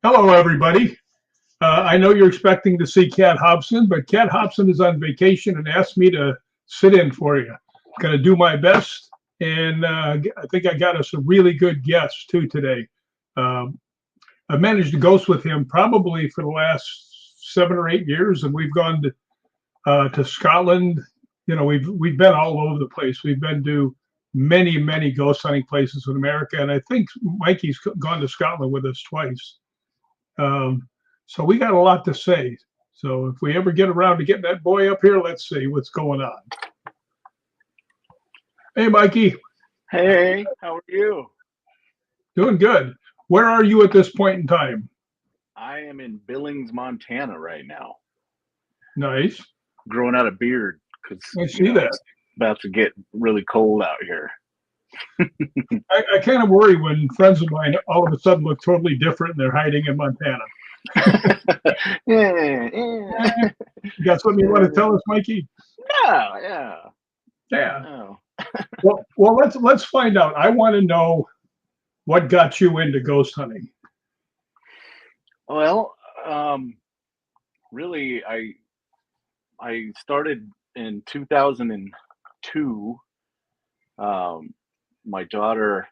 Hello, everybody. I know you're expecting to see Kat Hobson, but Kat Hobson is on vacation and asked me to sit in for you. I'm going to do my best, and I think I got us a really good guest too today. Um, I've managed to ghost with him probably for the last 7 or 8 years, and we've gone to Scotland. You know, we've been all over the place. We've been to many ghost hunting places in America, and I think Mikey's gone to Scotland with us twice. Um, so we got a lot to say. So if we ever get around to getting that boy up here, let's see what's going on. Hey, Mikey. Hey, how are you? Doing good. Where are you at this point in time? I am in Billings, Montana right now, Nice. growing out a beard because I see that. it's about to get really cold out here. I kind of worry when friends of mine all of a sudden look totally different and they're hiding in Montana. Yeah, You got something you want to tell us, Mikey? yeah. Yeah. Oh. Well, let's find out. I want to know what got you into ghost hunting. Well, really, I started in 2002. My daughter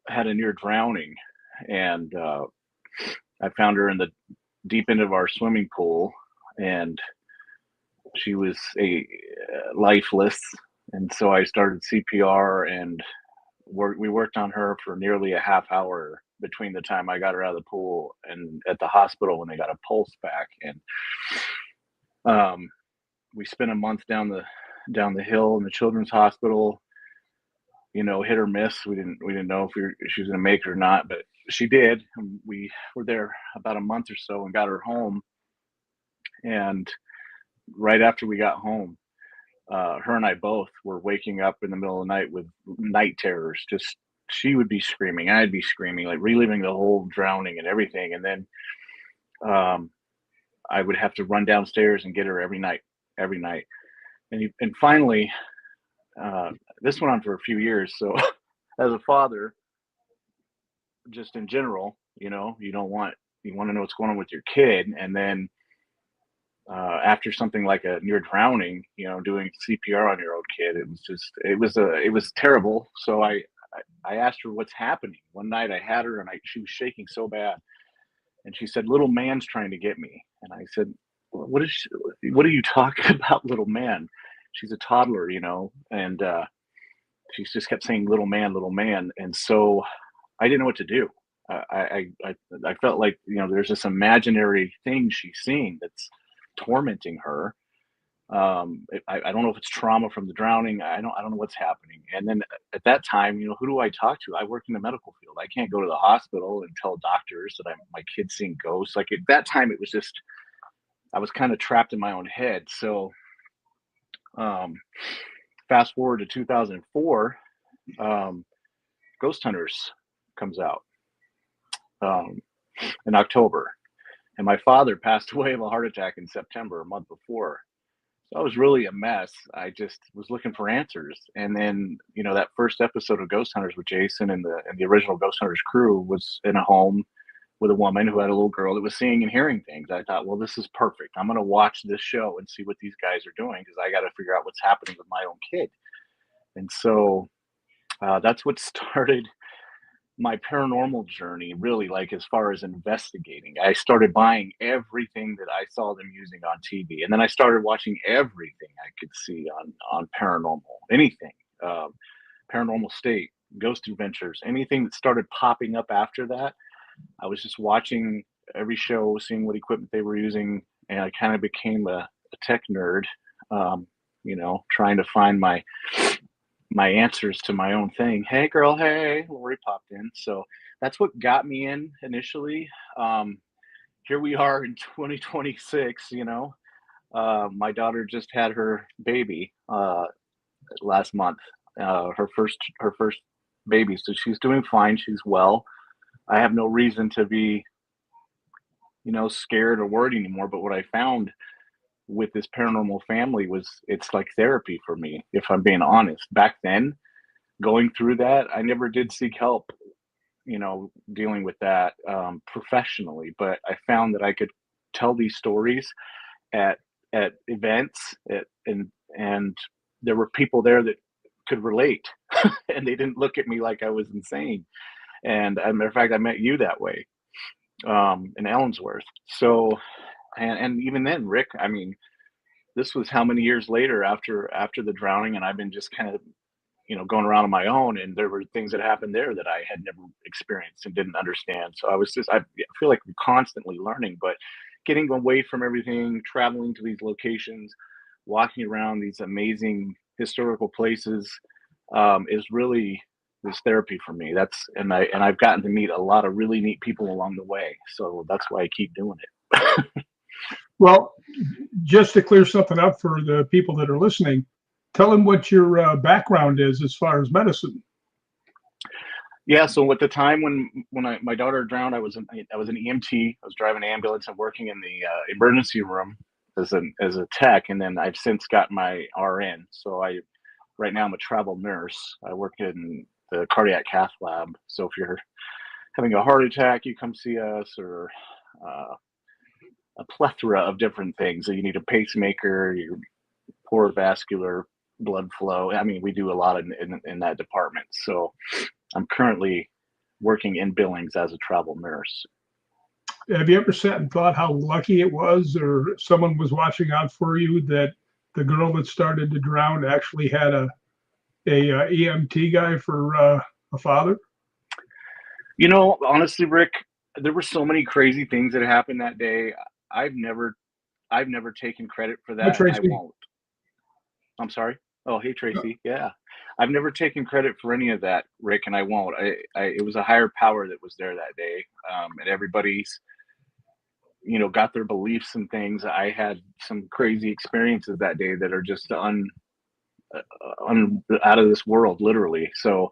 had a near drowning, and I found her in the deep end of our swimming pool, and she was lifeless. And so I started CPR, and we worked on her for nearly a half hour between the time I got her out of the pool and at the hospital when they got a pulse back. And we spent a month down the hill in the children's hospital. Hit or miss. We didn't know if she was going to make it or not, but she did. We were there about a month or so and got her home. And right after we got home, her and I both were waking up in the middle of the night with night terrors. Just she would be screaming, I'd be screaming, like reliving the whole drowning and everything. And then I would have to run downstairs and get her every night. And finally, this went on for a few years. So as a father, just in general, you want to know what's going on with your kid. And then after something like a near drowning, doing CPR on your own kid, it was terrible. So I asked her what's happening. One night I had her and she was shaking so bad, and she said, "Little man's trying to get me." And I said, what are you talking about, little man? She's a toddler, and she just kept saying little man. And so I didn't know what to do. I felt like, there's this imaginary thing she's seeing that's tormenting her. I don't know if it's trauma from the drowning. I don't know what's happening. And then at that time, who do I talk to? I work in the medical field. I can't go to the hospital and tell doctors that my kid's seeing ghosts. Like at that time, it was just, I was kind of trapped in my own head. So fast forward to 2004, Ghost Hunters comes out in October. And my father passed away of a heart attack in September, a month before. So I was really a mess. I just was looking for answers. And then, that first episode of Ghost Hunters with Jason and the original Ghost Hunters crew was in a home with a woman who had a little girl that was seeing and hearing things. I thought, well, this is perfect. I'm going to watch this show and see what these guys are doing, because I got to figure out what's happening with my own kid. And so that's what started my paranormal journey, really, like as far as investigating. I started buying everything that I saw them using on TV, and then I started watching everything I could see on paranormal, anything, Paranormal State, Ghost Adventures, anything that started popping up after that. I was just watching every show, seeing what equipment they were using, and I kind of became a tech nerd, trying to find my answers to my own thing. Hey girl, hey, Lori popped in. So that's what got me in initially. Here we are in 2026. My daughter just had her baby last month, her first baby. So she's doing fine. She's well. I have no reason to be, scared or worried anymore. But what I found with this paranormal family it's like therapy for me, if I'm being honest. Back then, going through that, I never did seek help. dealing with that professionally, but I found that I could tell these stories at events, and there were people there that could relate, and they didn't look at me like I was insane. And as a matter of fact, I met you that way, in Ellensworth. So, and even then, Rick, I mean, this was how many years later after the drowning, and I've been just kind of going around on my own, and there were things that happened there that I had never experienced and didn't understand. So I feel like I'm constantly learning, but getting away from everything, traveling to these locations, walking around these amazing historical places, is really this therapy for me. I've gotten to meet a lot of really neat people along the way. So that's why I keep doing it. Well, just to clear something up for the people that are listening, tell them what your background is as far as medicine. Yeah, so at the time when my daughter drowned, I was an EMT. I was driving an ambulance and working in the emergency room as a tech, and then I've since got my RN. So right now I'm a travel nurse. I work in the cardiac cath lab. So if you're having a heart attack, you come see us, or a plethora of different things. So you need a pacemaker, your poor vascular blood flow. I mean, we do a lot in that department. So I'm currently working in Billings as a travel nurse. Have you ever sat and thought how lucky it was, or someone was watching out for you, that the girl that started to drown actually had a EMT guy for a father? Honestly, Rick, there were so many crazy things that happened that day. I've never taken credit for that. I won't. I'm sorry. Oh, hey, Tracy. Yeah. I've never taken credit for any of that, Rick, and I won't. It was a higher power that was there that day. And everybody's, got their beliefs and things. I had some crazy experiences that day that are just out of this world, literally. So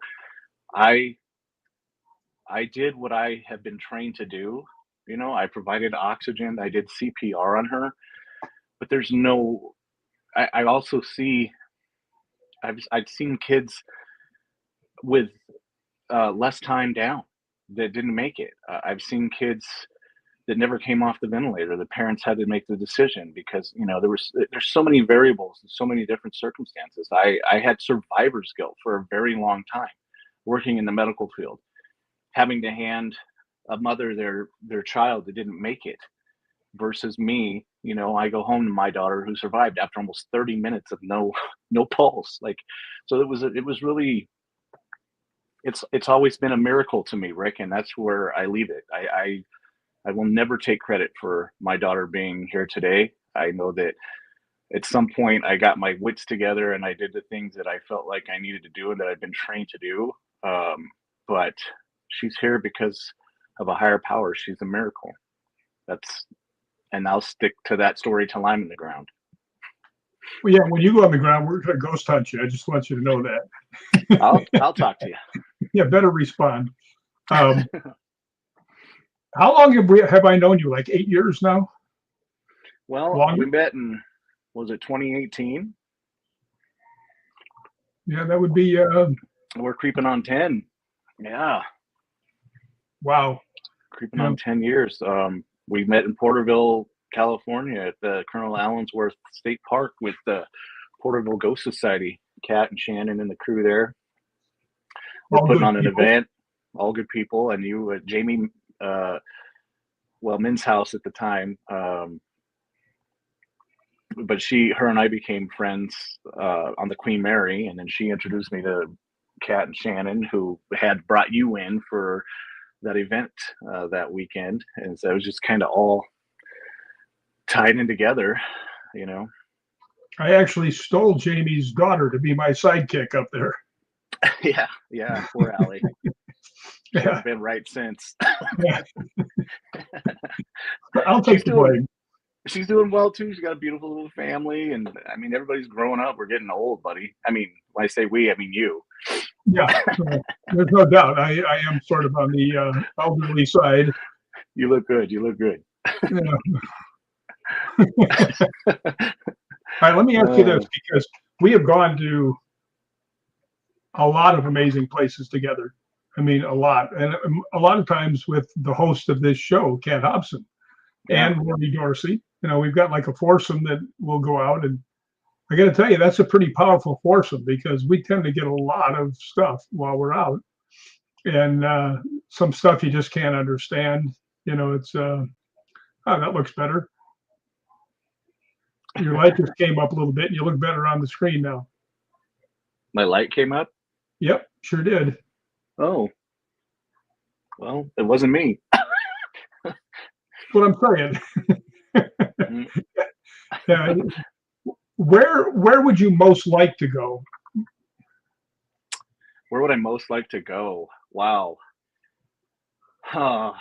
I did what I have been trained to do. I provided oxygen. I did CPR on her, but there's no, I also see, I've seen kids with less time down that didn't make it. I've seen kids that never came off the ventilator. The parents had to make the decision because there's so many variables and so many different circumstances. I had survivor's guilt for a very long time, working in the medical field, having to hand a mother their child that didn't make it, versus me. I go home to my daughter who survived after almost 30 minutes of no pulse. So it was really, it's always been a miracle to me, Rick, and that's where I leave it. I will never take credit for my daughter being here today. I know that at some point I got my wits together and I did the things that I felt like I needed to do and that I've been trained to do. But she's here because of a higher power. She's a miracle. And I'll stick to that story till I'm in the ground. Well, yeah, when you go on the ground, we're going to ghost hunt you. I just want you to know that. I'll talk to you. Yeah, better respond. How long have I known you? Like 8 years now? Well, Longer? We met in, was it 2018? Yeah, that would be. We're creeping on 10. Yeah. Wow. Creeping on 10 years. We met in Porterville, California at the Colonel Allensworth State Park with the Porterville Ghost Society, Kat and Shannon and the crew there. We're putting on an event, all good people. And you, Jamie, Min's house at the time. But her and I became friends on the Queen Mary. And then she introduced me to Kat and Shannon, who had brought you in for that event that weekend. And so it was just kind of all tied in together, I actually stole Jamie's daughter to be my sidekick up there. Yeah, poor Allie. Yeah. Been right since. Yeah. I'll take the blame. She's doing well too. She's got a beautiful little family, and I mean, everybody's growing up. We're getting old, buddy. I mean, when I say we, I mean you. Yeah, there's no doubt. I am sort of on the elderly side. You look good. Yeah. All right, let me ask you this, because we have gone to a lot of amazing places together. I mean, a lot. And a lot of times with the host of this show, Kat Hobson Yeah. and Lori Dorsey, we've got like a foursome that will go out. And I got to tell you, that's a pretty powerful foursome because we tend to get a lot of stuff while we're out. And some stuff you just can't understand. It's, oh, that looks better. Your light just came up a little bit and you look better on the screen now. My light came up? Yep, sure did. Oh. Well, it wasn't me. That's what I'm saying. Yeah. Where would you most like to go? Where would I most like to go? Wow. Wow.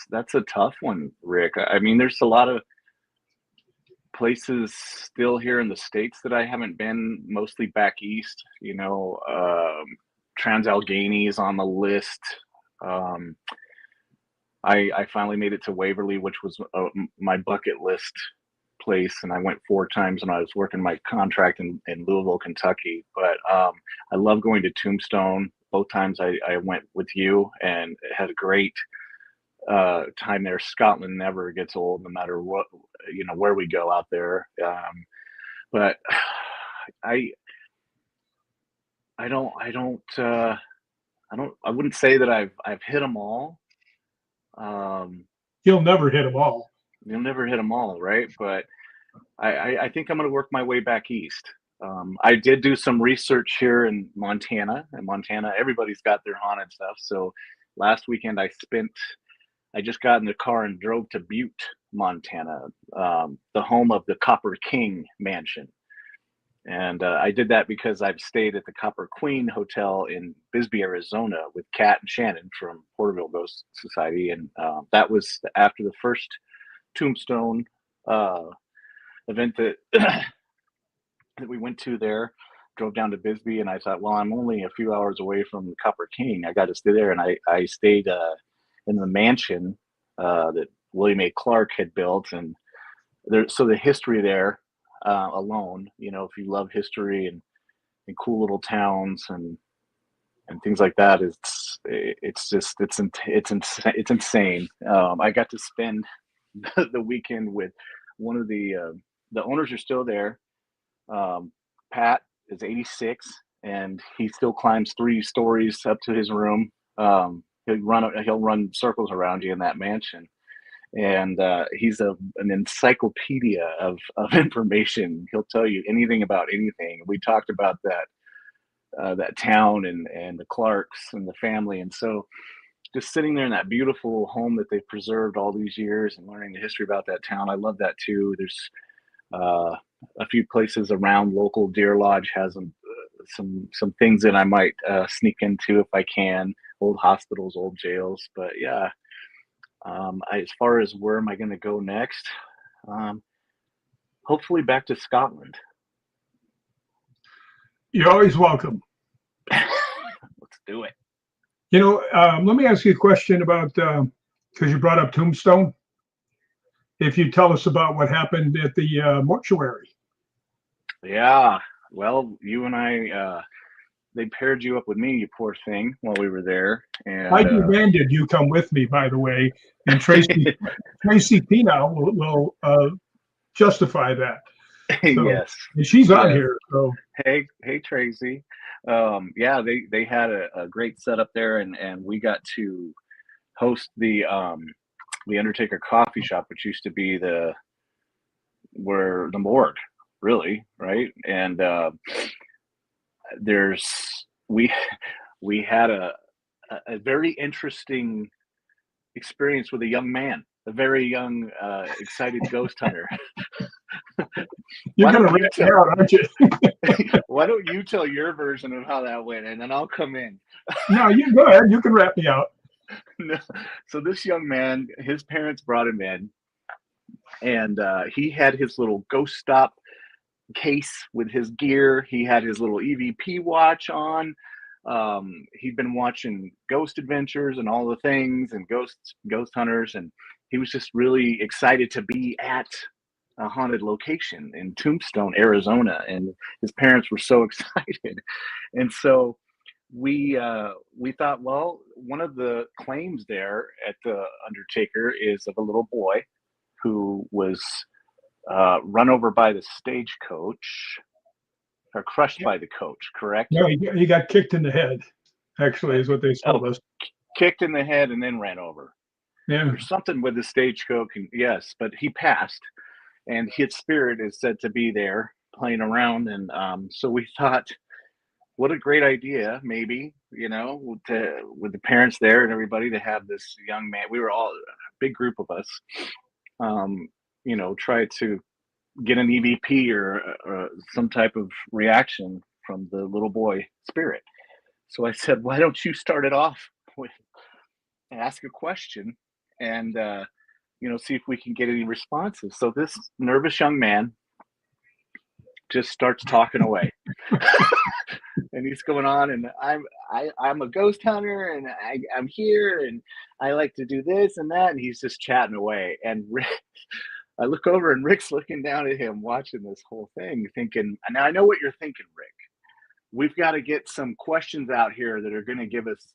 That's a tough one, Rick. I mean, there's a lot of places still here in the States that I haven't been, mostly back east. Trans-Allegheny is on the list. I finally made it to Waverly, which was my bucket list place, and I went 4 times when I was working my contract in Louisville, Kentucky. But I love going to Tombstone. Both times I went with you and had a great time there. Scotland never gets old, no matter what, where we go out there. But I wouldn't say that I've hit them all. You'll never hit them all. You'll never hit them all, right? But I think I'm going to work my way back east. I did do some research here in Montana. In Montana, everybody's got their haunted stuff. So last weekend I just got in the car and drove to Butte, Montana, the home of the Copper King Mansion. And I did that because I've stayed at the Copper Queen Hotel in Bisbee, Arizona with Kat and Shannon from Porterville Ghost Society. And that was after the first Tombstone event that that we went to there. Drove down to Bisbee, and I thought, well, I'm only a few hours away from the Copper King. I got to stay there. And I stayed in the mansion that William A. Clark had built. And so the history there alone, if you love history and cool little towns and things like that, it's insane. I got to spend the weekend with one of the owners are still there. Pat is 86 and he still climbs 3 stories up to his room. He'll run circles around you in that mansion. And he's an encyclopedia of information. He'll tell you anything about anything. We talked about that town and the Clarks and the family. And so just sitting there in that beautiful home that they've preserved all these years and learning the history about that town, I love that too. There's a few places around. Local Deer Lodge has some things that I might sneak into if I can. Old hospitals, old jails. But yeah. As far as where am I going to go next, hopefully back to Scotland. You're always welcome. Let's do it. Let me ask you a question about, because you brought up Tombstone. If you tell us about what happened at the mortuary. Yeah. Well, you and I, they paired you up with me, you poor thing, while we were there. And I demanded you come with me, by the way, and Tracy Pina will justify that. So, yes, and she's on here. So hey, Tracy. Yeah, they had a great setup there, and we got to host the Undertaker Coffee Shop, which used to be where the morgue, really, right? And we had a very interesting experience with a young man, a very young, excited ghost hunter. You're going to rip me out, aren't you? Why don't you tell your version of how that went, and then I'll come in. No, you go ahead. You can wrap me out. No. So this young man, his parents brought him in, and he had his little ghost stop case with his gear. He had his little EVP watch on. He'd been watching Ghost Adventures and all the things and ghost hunters, and he was just really excited to be at a haunted location in Tombstone, Arizona, and his parents were so excited. And so we thought, well, one of the claims there at the Undertaker is of a little boy who was run over by the stagecoach or crushed by the coach, correct? No, he got kicked in the head, actually, is what they told us. Kicked in the head and then ran over. Yeah. There's something with the stagecoach, yes, but he passed, and his spirit is said to be there playing around. And so we thought, what a great idea, maybe, with the parents there and everybody, to have this young man. We were all a big group of us, try to get an EVP or some type of reaction from the little boy spirit. So I said, why don't you start it off with ask a question and see if we can get any responses. So this nervous young man just starts talking away. And he's going on, and I'm a ghost hunter, and I'm here, and I like to do this and that, and he's just chatting away. And Rick, I look over, and Rick's looking down at him, watching this whole thing, thinking, now I know what you're thinking, Rick. We've got to get some questions out here that are going to give us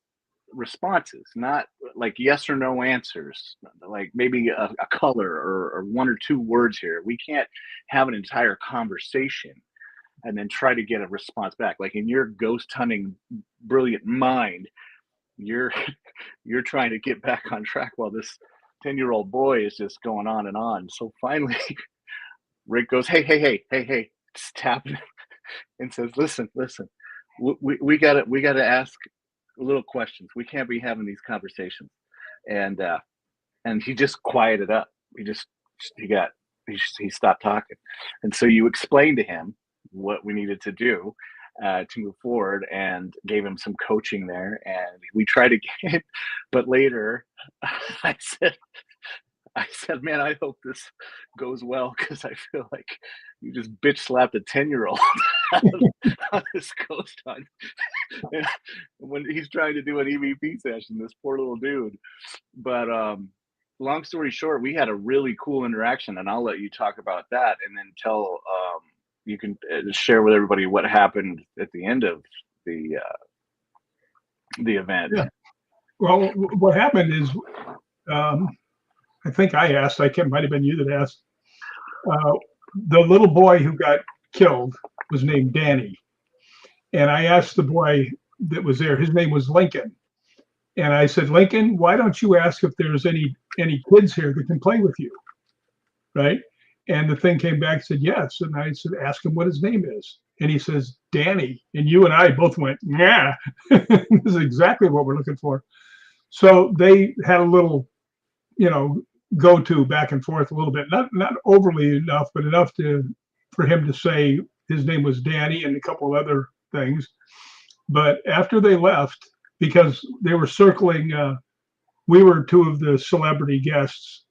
responses, not like yes or no answers, like maybe a color or one or two words here. We can't have an entire conversation and then try to get a response back. Like in your ghost hunting brilliant mind, you're trying to get back on track while this 10-year-old boy is just going on and on. So finally Rick goes, hey, just tapping and says, listen, we gotta ask little questions. We can't be having these conversations. And he just quieted up. He stopped talking. And so you explained to him what we needed to do to move forward, and gave him some coaching there. And we tried again, but later I said, man, I hope this goes well, because I feel like you just bitch slapped a 10-year-old on this ghost hunt. When he's trying to do an EVP session, this poor little dude. But long story short, we had a really cool interaction, and I'll let you talk about that, and then you can share with everybody what happened at the end of the event. Yeah. Well, what happened is, I think I asked, might have been you that asked, the little boy who got killed was named Danny. And I asked the boy that was there, his name was Lincoln. And I said, Lincoln, why don't you ask if there's any kids here that can play with you? Right? And the thing came back and said, yes. And I said, ask him what his name is. And he says, Danny. And you and I both went, yeah, this is exactly what we're looking for. So they had a little, go to back and forth a little bit, not overly enough, but enough for him to say his name was Danny and a couple other things. But after they left, because they were circling, we were two of the celebrity guests,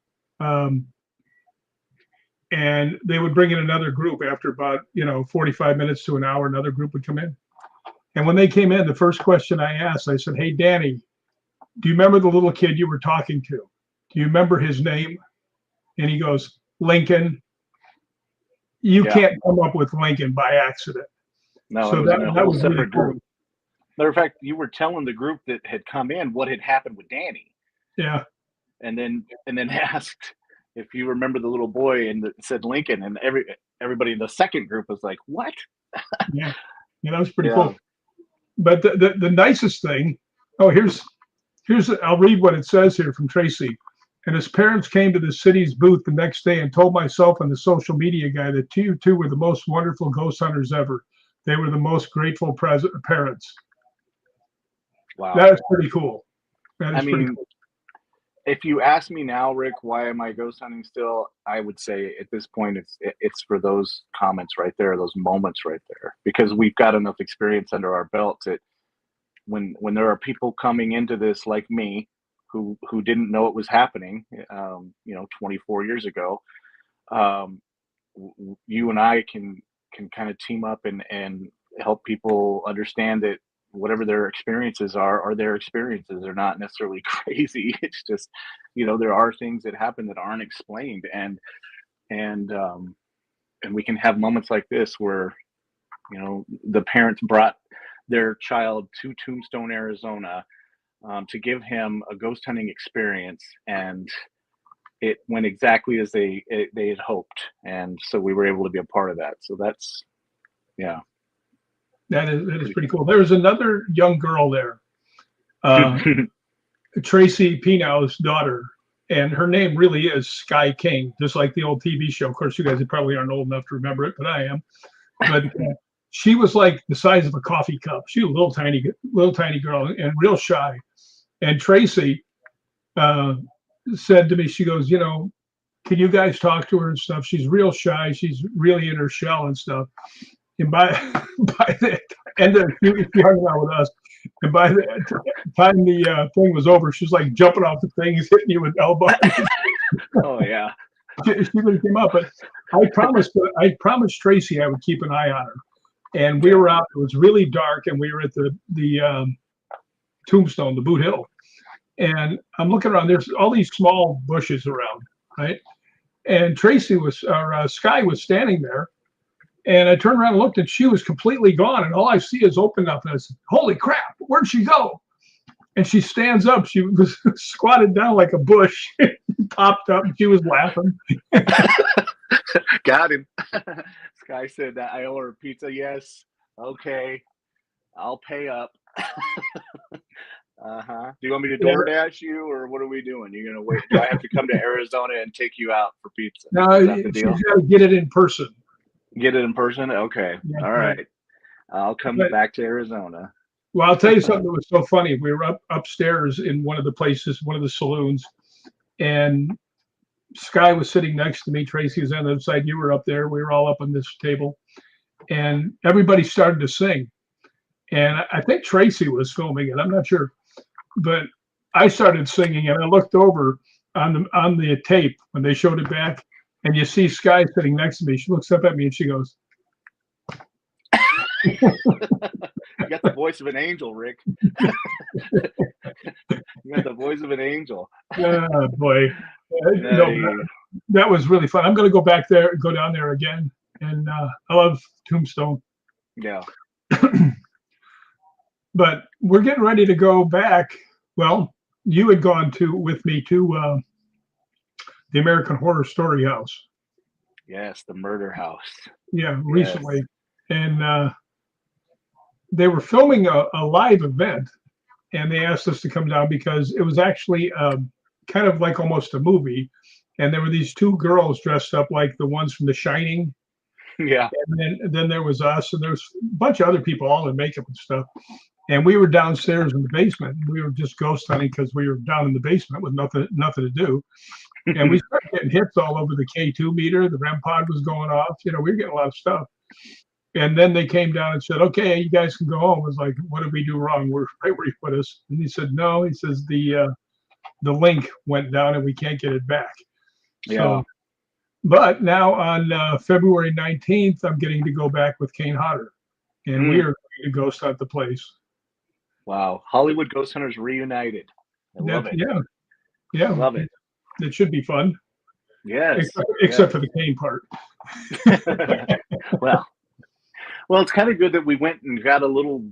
and they would bring in another group after about 45 minutes to an hour. Another group would come in, and when they came in, the first question I asked, I said, hey Danny, do you remember the little kid you were talking to? Do you remember his name? And he goes, Lincoln. You can't come up with Lincoln by accident. No, so that was separate really group. cool. Matter of fact, you were telling the group that had come in what had happened with Danny. Yeah. And then asked if you remember the little boy, and said Lincoln, and everybody in the second group was like, what? Yeah, that was pretty cool. But the nicest thing, here's I'll read what it says here from Tracy. And his parents came to the city's booth the next day and told myself and the social media guy that you two were the most wonderful ghost hunters ever. They were the most grateful parents. Wow. That is pretty cool. Pretty cool. If you ask me now, Rick, why am I ghost hunting still? I would say at this point, it's for those comments right there, those moments right there, because we've got enough experience under our belt that when there are people coming into this like me, who didn't know it was happening, 24 years ago, you and I can kind of team up and help people understand that whatever their experiences are their experiences. They're not necessarily crazy. It's just, there are things that happen that aren't explained. And and we can have moments like this where, you know, the parents brought their child to Tombstone, Arizona, to give him a ghost hunting experience, and it went exactly as they had hoped, and so we were able to be a part of that. So that's, yeah, that is pretty cool. There was another young girl there, Tracy Pinow's daughter, and her name really is Sky King, just like the old TV show. Of course, you guys probably aren't old enough to remember it, but I am. But she was like the size of a coffee cup. She was a little tiny girl and real shy. And Tracy said to me, she goes, you know, can you guys talk to her and stuff? She's real shy. She's really in her shell and stuff. And by the end of she hung out with us. And by the time the thing was over, she was like jumping off the things, hitting you with elbows. Oh yeah. She really came up, but I promised Tracy I would keep an eye on her. And we were out. It was really dark, and we were at the Tombstone, the Boot Hill. And I'm looking around. There's all these small bushes around, right? And Sky was standing there. And I turned around and looked, and she was completely gone. And all I see is open up. And I said, "Holy crap! Where'd she go?" And she stands up. She was squatted down like a bush, popped up, and she was laughing. Got him. Sky said that I owe her pizza. Yes. Okay. I'll pay up. Do you want me to DoorDash you, or what are we doing? You're gonna wait? Do I have to come to Arizona and take you out for pizza? No, she's got to get it in person. Get it in person? Okay. Yeah, all right. I'll come back to Arizona. Well, I'll tell you something that was so funny. We were upstairs in one of the saloons, and Sky was sitting next to me. Tracy was on the other side. You were up there. We were all up on this table, and everybody started to sing. And I think Tracy was filming it. I'm not sure, but I started singing, and I looked over on the tape when they showed it back, and you see Sky sitting next to me. She looks up at me and she goes, "You got the voice of an angel, Rick." You got the voice of an angel. Oh boy. No, that was really fun. I'm going to go down there again. And I love Tombstone. Yeah. But we're getting ready to go back. Well, you had gone with me to the American Horror Story House. Yes, the murder house. Yeah, recently. Yes. And they were filming a live event, and they asked us to come down because it was actually kind of like almost a movie. And there were these two girls dressed up like the ones from The Shining. Yeah. And then there was us, and there was a bunch of other people all in makeup and stuff. And we were downstairs in the basement. We were just ghost hunting because we were down in the basement with nothing to do. And we started getting hits all over the K2 meter. The REM pod was going off. You know, we were getting a lot of stuff. And then they came down and said, "Okay, you guys can go home." I was like, "What did we do wrong? We're right where you put us." And he said, "No." He says the link went down and we can't get it back. Yeah. So, but now on February 19th, I'm getting to go back with Kane Hodder, and we are going to ghost hunt the place. Wow. Hollywood Ghost Hunters reunited. I love it. Yeah. Yeah. Love it. It should be fun. Yes. Except for the Kane part. Well, it's kind of good that we went and got a little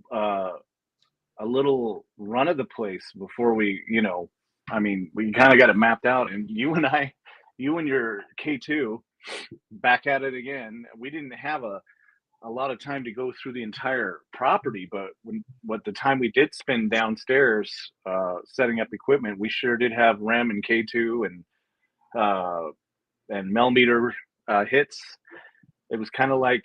run of the place before we, you know, I mean, we kind of got it mapped out, and you and your K2 back at it again. We didn't have a lot of time to go through the entire property, but the time we did spend downstairs setting up equipment, we sure did have REM and K2 and millimeter hits. It was kind of like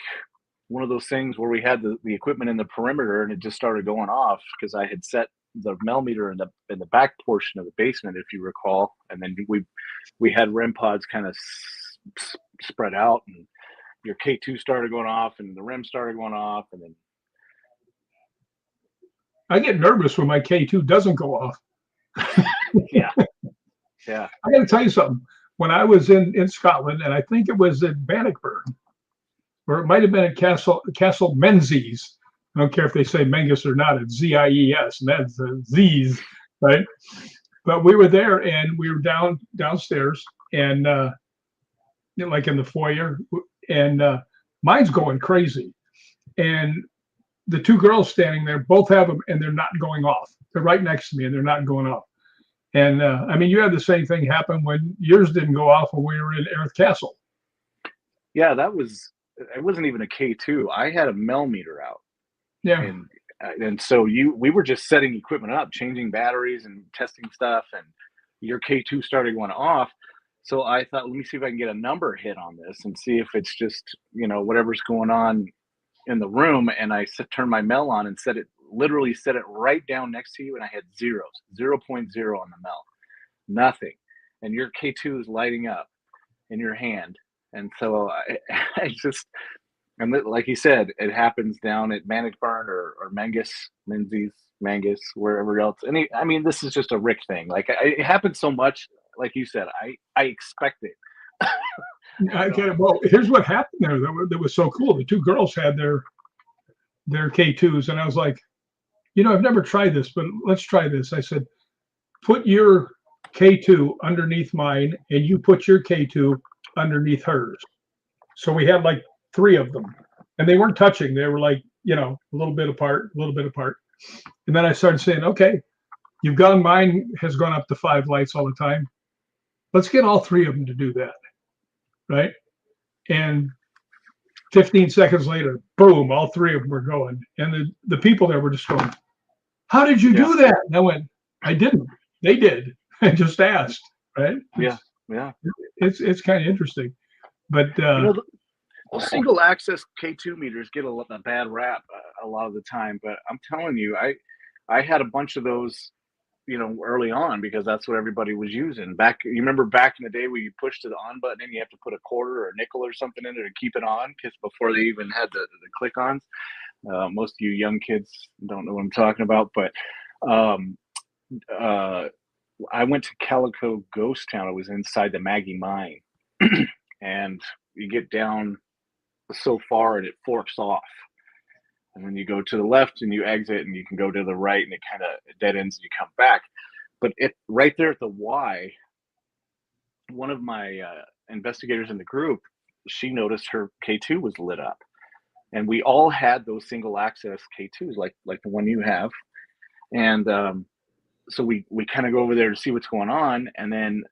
one of those things where we had the equipment in the perimeter, and it just started going off because I had set the millimeter in the back portion of the basement, if you recall, and then we had REM pods kind of spread out, and your K2 started going off, and the REM started going off, and then I get nervous when my K2 doesn't go off. Yeah. I got to tell you something. When I was in Scotland, and I think it was at Bannockburn, or it might have been at Castle Menzies. I don't care if they say Menzies or not. It's Zies, and that's Z's, right? But we were there, and we were downstairs, and like in the foyer, and mine's going crazy. And the two girls standing there both have them, and they're not going off. They're right next to me, and they're not going off. And I mean, you had the same thing happen when yours didn't go off when we were in Airth Castle. Yeah, it wasn't even a K2. I had a millimeter out. Yeah. And so we were just setting equipment up, changing batteries and testing stuff, and your K2 started going off. So I thought, let me see if I can get a number hit on this and see if it's just, whatever's going on in the room. And I turned my Mel on and literally set it right down next to you. And I had zeros, 0.0 on the Mel, nothing. And your K2 is lighting up in your hand. And so I just, and like you said, it happens down at Bannockburn or Menzies, Mangus, wherever else. I mean, this is just a Rick thing. Like it happens so much. Like you said, I expect it. I get it. Well, here's what happened there. That was so cool. The two girls had their K2s, and I was like, I've never tried this, but let's try this. I said, put your K2 underneath mine, and you put your K2 underneath hers. So we had like 3 of them, and they weren't touching. They were like, a little bit apart. And then I started saying, okay, mine has gone up to 5 lights all the time. Let's get all 3 of them to do that. Right. And 15 seconds later, boom, all 3 of them were going. And the people there were just going, how did you do that? And I went, I didn't. They did. I just asked. Right. Yeah. It's kind of interesting. But those single access K2 meters get a bad rap a lot of the time. But I'm telling you, I had a bunch of those, early on, because that's what everybody was using. You remember back in the day where you push to the on button and you have to put a quarter or a nickel or something in there to keep it on, because before they even had the click-ons. Most of you young kids don't know what I'm talking about, but I went to Calico Ghost Town. I was inside the Maggie Mine, and you get down so far and it forks off. And then you go to the left and you exit, and you can go to the right, and it kind of dead ends and you come back. But right there at the Y, one of my investigators in the group, she noticed her K2 was lit up. And we all had those single access K2s like the one you have. And so we kind of go over there to see what's going on, and then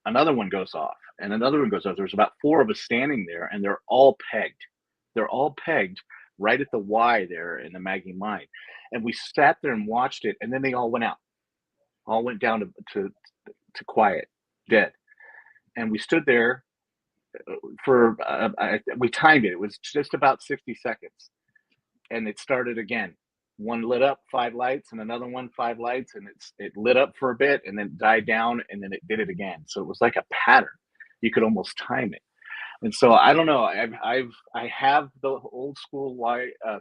another one goes off, and another one goes off. There's about 4 of us standing there, and they're all pegged right at the Y there in the Maggie Mine. And we sat there and watched it, and then they all went out. All went down to quiet, dead. And we stood there for, we timed it. It was just about 60 seconds. And it started again. One lit up, 5 lights, and another one, 5 lights, and it lit up for a bit and then died down, and then it did it again. So it was like a pattern. You could almost time it. And so I don't know. I have the old school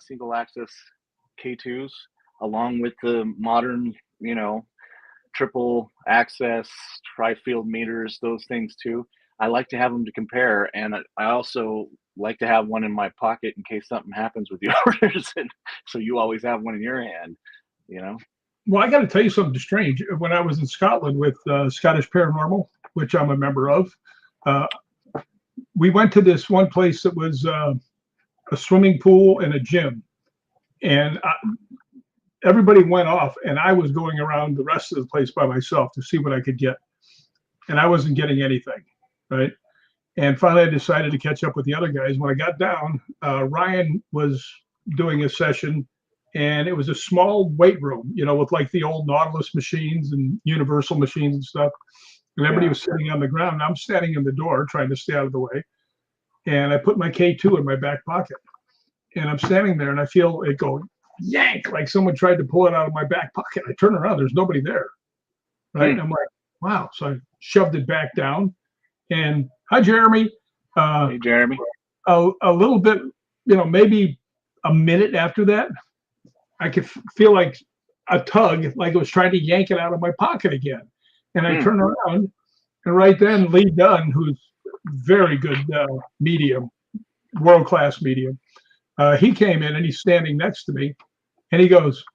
single access K2s along with the modern, triple access tri-field meters, those things too. I like to have them to compare, and I also like to have one in my pocket in case something happens with the orders. And so you always have one in your hand, Well, I got to tell you something strange. When I was in Scotland with Scottish Paranormal, which I'm a member of, we went to this one place that was a swimming pool and a gym, and everybody went off, and I was going around the rest of the place by myself to see what I could get, and I wasn't getting anything, right? And finally, I decided to catch up with the other guys. When I got down, Ryan was doing a session, and it was a small weight room, with like the old Nautilus machines and Universal machines and stuff. And everybody was sitting on the ground. And I'm standing in the door trying to stay out of the way. And I put my K2 in my back pocket. And I'm standing there, and I feel it go yank, like someone tried to pull it out of my back pocket. I turn around, there's nobody there. Right? And I'm like, wow. So I shoved it back down. And hi, Jeremy. Hey, Jeremy. A little bit, maybe a minute after that, I could feel like a tug, like it was trying to yank it out of my pocket again. And I turned around, and right then, Lee Dunn, who's very good medium, world-class medium, he came in, and he's standing next to me, and he goes,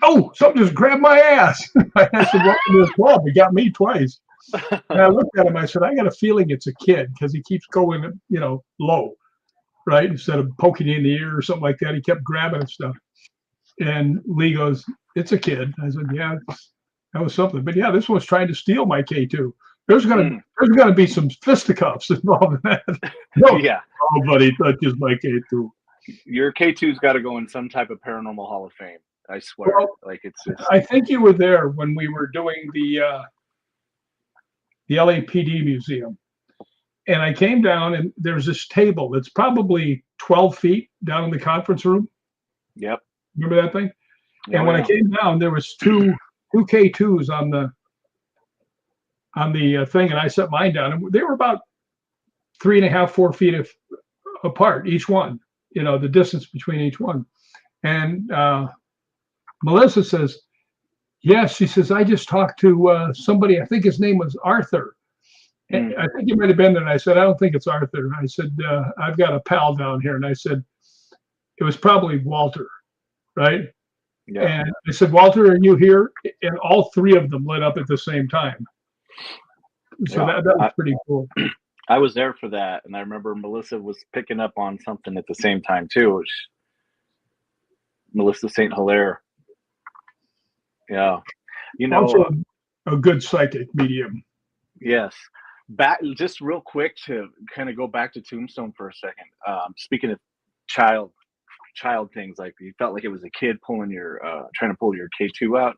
"Oh, something just grabbed my ass." I said, "Welcome to the club. It got me twice." And I looked at him. I said, I got a feeling it's a kid because he keeps going, low, right? Instead of poking you in the ear or something like that, he kept grabbing and stuff. And Lee goes, "It's a kid." I said, "Yeah, that was something." But yeah, this one's trying to steal my K2. There's gonna be some fisticuffs involved in that. No, Yeah, nobody touches my K2. your K2's got to go in some type of paranormal Hall of Fame. I swear, Well, like it's just. I think you were there when we were doing the LAPD museum, and I came down and there's this table that's probably 12 feet down in the conference room. Yep. Remember that thing? And Oh, when yeah. I came down, there was two K2s on the thing, and I set mine down, and they were about 3.5, 4 feet apart, each one. The distance between each one. And Melissa says, "Yes," she says, "I just talked to somebody. I think his name was Arthur." And I think he might have been there. And I said, "I don't think it's Arthur." And I said, "I've got a pal down here." And I said, "It was probably Walter, right?" Yeah. And I said, "Walter, are you here?" And all three of them lit up at the same time. So that was pretty cool. I was there for that, and I remember Melissa was picking up on something at the same time too. Melissa St. Hilaire. Yeah. Also a good psychic medium. Yes. Back just real quick to kind of go back to Tombstone for a second. Speaking of child things, like you felt like it was a kid pulling trying to pull your K2 out.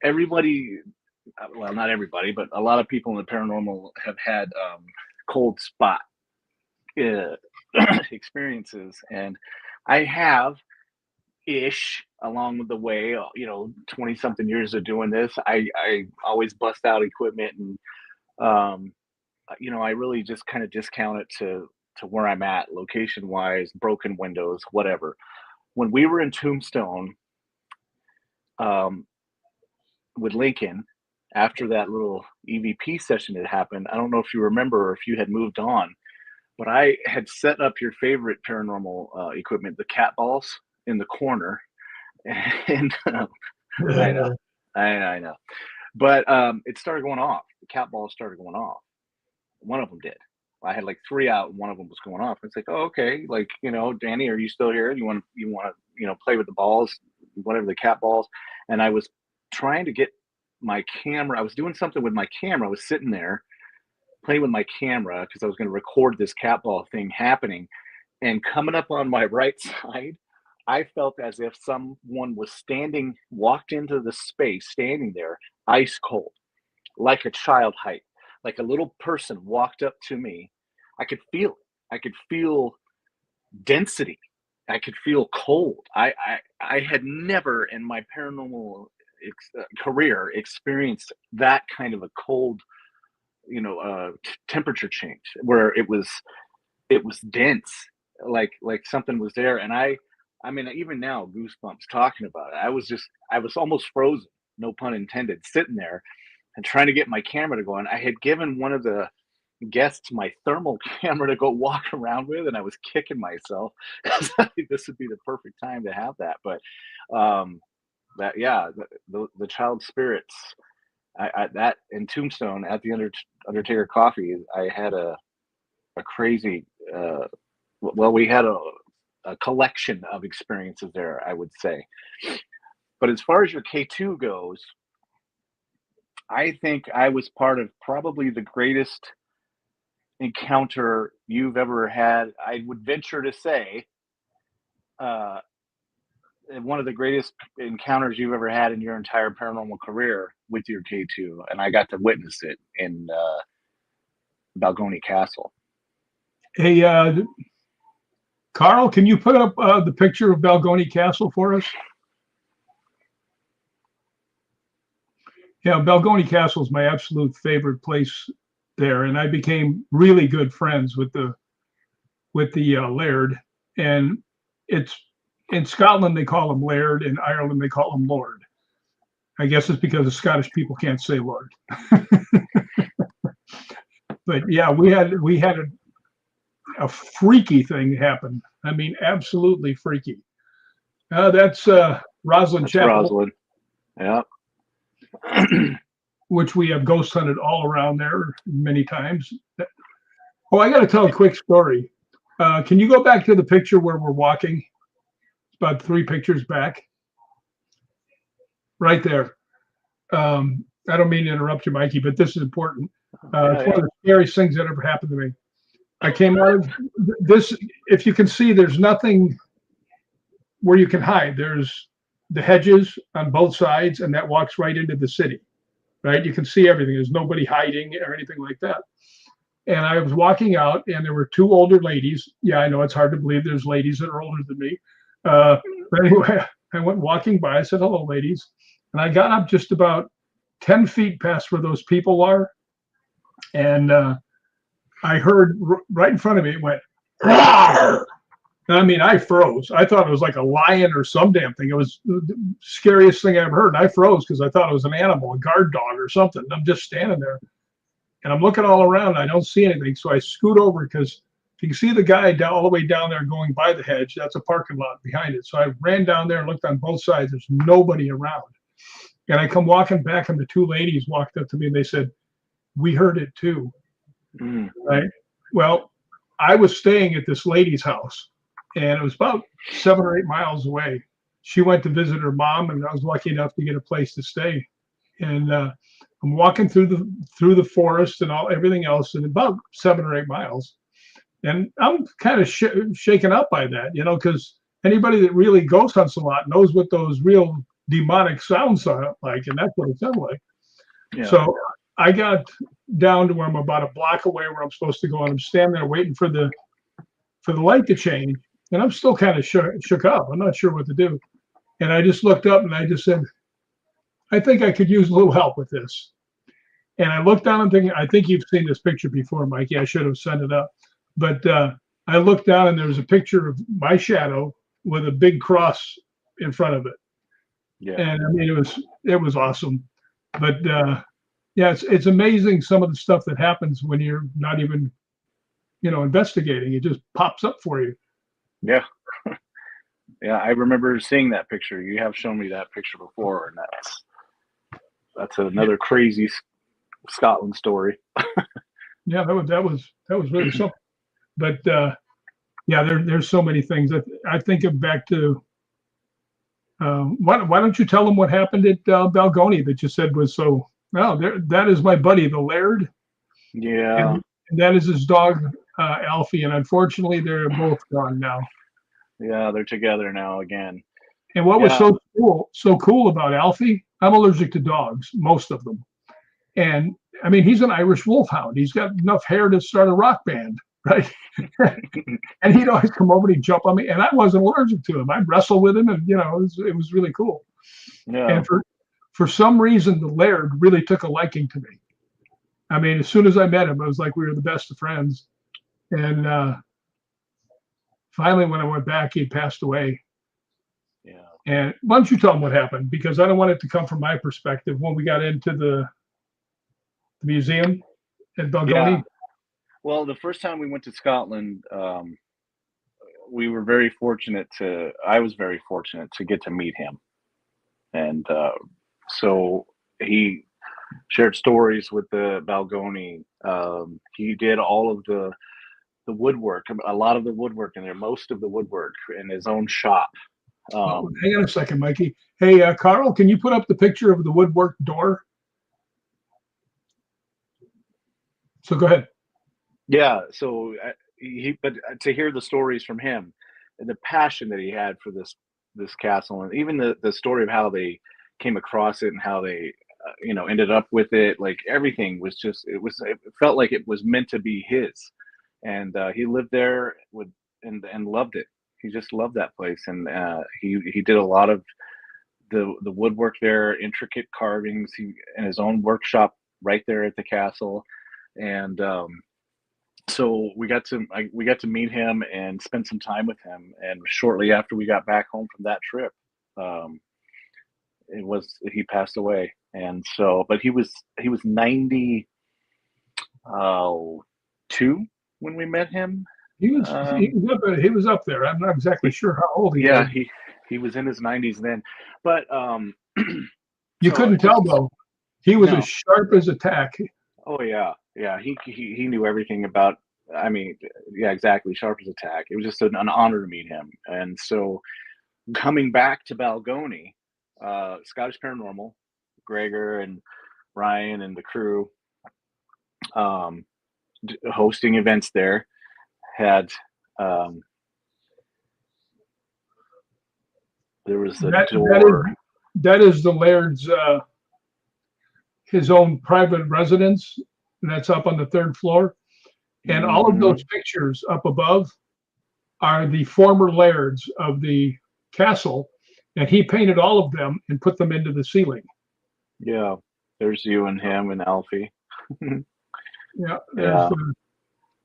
Everybody, well, not everybody, but a lot of people in the paranormal have had cold spot experiences, and I have along with the way, 20 something years of doing this. I always bust out equipment, and I really just kind of discount it to where I'm at, location wise, broken windows, whatever. When we were in Tombstone with Lincoln, after that little EVP session had happened, I don't know if you remember or if you had moved on, but I had set up your favorite paranormal equipment, the cat balls in the corner. And I know. But it started going off. The cat balls started going off. One of them did. I had like 3 out, and one of them was going off. It's like, oh, okay. Like, Danny, are you still here? You want to, play with the balls, whatever, the cat balls. And I was trying to get my camera. I was doing something with my camera. I was sitting there playing with my camera because I was going to record this cat ball thing happening. And coming up on my right side, I felt as if someone was walked into the space, standing there, ice cold, like a child height, like a little person walked up to me. I could feel it. I could feel density. I could feel cold. I had never in my paranormal career experienced that kind of a cold, temperature change where it was dense, like something was there. And I mean, even now, goosebumps talking about it. I was almost frozen, no pun intended, sitting there and trying to get my camera to go on. I had given one of the guests my thermal camera to go walk around with, and I was kicking myself because I think this would be the perfect time to have that. But the child spirits, that in Tombstone at the Undertaker Coffee, I had a crazy. We had a collection of experiences there, I would say. But as far as your K2 goes, I think I was part of probably the greatest encounter you've ever had. I would venture to say one of the greatest encounters you've ever had in your entire paranormal career with your K2, and I got to witness it in Balgony Castle. Hey, Carl, can you put up the picture of Balgony Castle for us? Yeah, Balgony Castle is my absolute favorite place there, and I became really good friends with the laird. And it's in Scotland they call him laird, in Ireland they call him lord. I guess it's because the Scottish people can't say lord. But yeah, we had a freaky thing happen. I mean, absolutely freaky. That's Rosalind Chapel. Rosalind. Yeah. which we have ghost hunted all around there many times. Oh, I got to tell a quick story. Can you go back to the picture where we're walking? It's about 3 pictures back. Right there. I don't mean to interrupt you, Mikey, but this is important. It's one of the scariest things that ever happened to me. I came out of this. If you can see, there's nothing where you can hide. There's the hedges on both sides, and that walks right into the city, right? You can see everything. There's nobody hiding or anything like that. And I was walking out, and there were 2 older ladies. Yeah, I know it's hard to believe there's ladies that are older than me. But anyway, I went walking by. I said, hello, ladies. And I got up just about 10 feet past where those people are. And I heard right in front of me, it went, rawr! And I mean, I froze. I thought it was like a lion or some damn thing. It was the scariest thing I ever heard. And I froze because I thought it was an animal, a guard dog or something. I'm just standing there. And I'm looking all around. I don't see anything. So I scoot over because you can see the guy down, all the way down there going by the hedge. That's a parking lot behind it. So I ran down there and looked on both sides. There's nobody around. And I come walking back, and the 2 ladies walked up to me and they said, we heard it too. Right? Well, I was staying at this lady's house, and it was about 7 or 8 miles away. She went to visit her mom, and I was lucky enough to get a place to stay. And I'm walking through the forest and everything else, and about 7 or 8 miles. And I'm kind of shaken up by that, because anybody that really ghost hunts a lot knows what those real demonic sounds sound like, and that's what it sounded like. Yeah. So I got down to where I'm about a block away where I'm supposed to go, and I'm standing there waiting for the light to change, and I'm still kind of shook up. I'm not sure what to do. And I just looked up and I just said, I think I could use a little help with this. And I looked down and thinking, I think you've seen this picture before, Mikey. I should have sent it up. But I looked down, and there was a picture of my shadow with a big cross in front of it. Yeah. And I mean, it was awesome. But yeah, it's amazing some of the stuff that happens when you're not even, investigating. It just pops up for you. Yeah. Yeah, I remember seeing that picture. You have shown me that picture before, and that's another crazy Scotland story. Yeah, that was really something. But yeah, there's so many things. I think of back to why don't you tell them what happened at Balgony that you said was so? Well, that is my buddy, the Laird. Yeah, and that is his dog, Alfie, and unfortunately, they're both gone now. Yeah, they're together now again. And what was so cool about Alfie? I'm allergic to dogs, most of them, and I mean, he's an Irish wolfhound. He's got enough hair to start a rock band, right? And he'd always come over and he'd jump on me, and I wasn't allergic to him. I'd wrestle with him, and it was really cool. Yeah. And for some reason, the Laird really took a liking to me. I mean, as soon as I met him, it was like we were the best of friends. And finally, when I went back, he passed away. Yeah. And why don't you tell him what happened? Because I don't want it to come from my perspective. When we got into the museum at Balgony. Yeah. Well, the first time we went to Scotland, we were very fortunate I was very fortunate to get to meet him. And so he shared stories with the Balgony. He did all of the woodwork, a lot of the woodwork in there, most of the woodwork in his own shop. Hang on a second, Mikey. Hey, Carl, can you put up the picture of the woodwork door? So go ahead. Yeah. So but to hear the stories from him and the passion that he had for this castle, and even the story of how they came across it and how they, ended up with it, like everything was just, it felt like it was meant to be his. And he lived there and loved it. He just loved that place. And he did a lot of the woodwork there, intricate carvings in his own workshop right there at the castle. And so we got to meet him and spend some time with him. And shortly after we got back home from that trip, he passed away. And so, but he was 92 when we met him. He was up there. I'm not exactly sure how old he was. Yeah, he was in his 90s then. But you couldn't tell though. He was No. as sharp as a tack. Oh yeah, yeah. He knew everything about. I mean, yeah, exactly. Sharp as a tack. It was just an honor to meet him. And so coming back to Balgony, Scottish Paranormal, Gregor and Ryan and the crew, hosting events there, had there was a door. That is the Laird's his own private residence, and that's up on the 3rd floor. And all of those pictures up above are the former Lairds of the castle, and he painted all of them and put them into the ceiling. Yeah, there's you and him and Alfie. Yeah, there's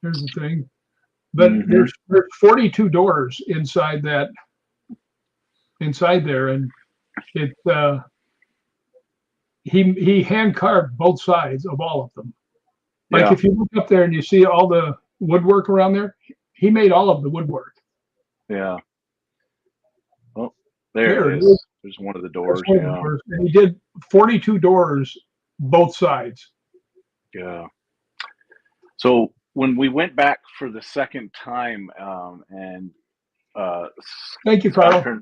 the thing. But there's 42 doors inside there, and it he hand carved both sides of all of them. Like if you look up there and you see all the woodwork around there, he made all of the woodwork. Yeah. Oh, there it is. There's one of the doors. Doors. And he did 42 doors, both sides. Yeah. So when we went back for the second time, and thank you, Carl.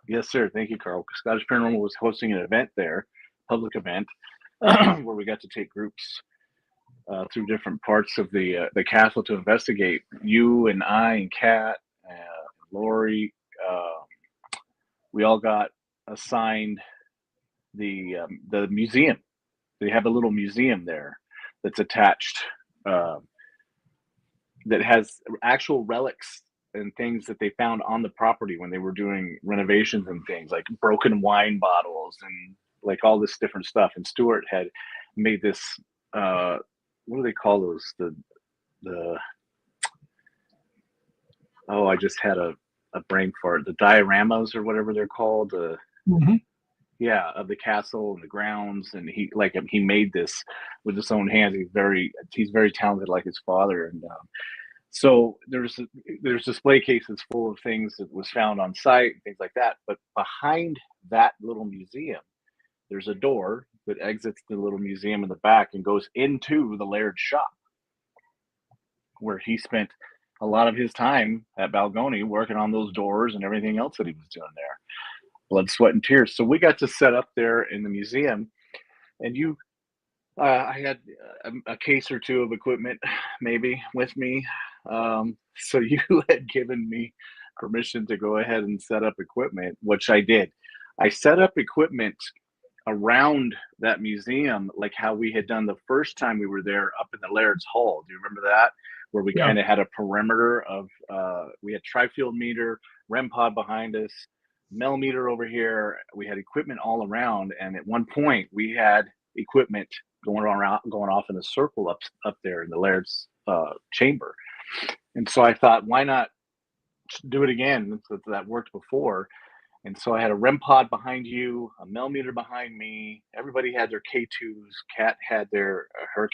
Yes, sir. Thank you, Carl. Scottish Paranormal was hosting an event there, public event, where we got to take groups through different parts of the castle to investigate. You and I and Kat and Lori, we all got assigned the museum. They have a little museum there that's attached that has actual relics and things that they found on the property when they were doing renovations and things, like broken wine bottles and like all this different stuff. And Stuart had made this what do they call those? I just had a brain fart. The dioramas or whatever they're called. Yeah, of the castle and the grounds. And he made this with his own hands. He's very talented, like his father. And so there's display cases full of things that was found on site and things like that. But behind that little museum, there's a door that exits the little museum in the back and goes into the Laird's shop, where he spent a lot of his time at Balgony working on those doors and everything else that he was doing there. Blood, sweat, and tears. So we got to set up there in the museum, and I had a case or two of equipment maybe with me. So you had given me permission to go ahead and set up equipment, which I did. I set up equipment around that museum, like how we had done the first time we were there up in the Laird's Hall. Do you remember that? Where we kind of had a perimeter of, we had tri-field meter, REM pod behind us, millimeter over here. We had equipment all around. And at one point we had equipment going off in a circle up there in the Laird's chamber. And so I thought, why not do it again? That worked before. And so I had a REM pod behind you, a millimeter behind me. Everybody had their K2s. Kat had her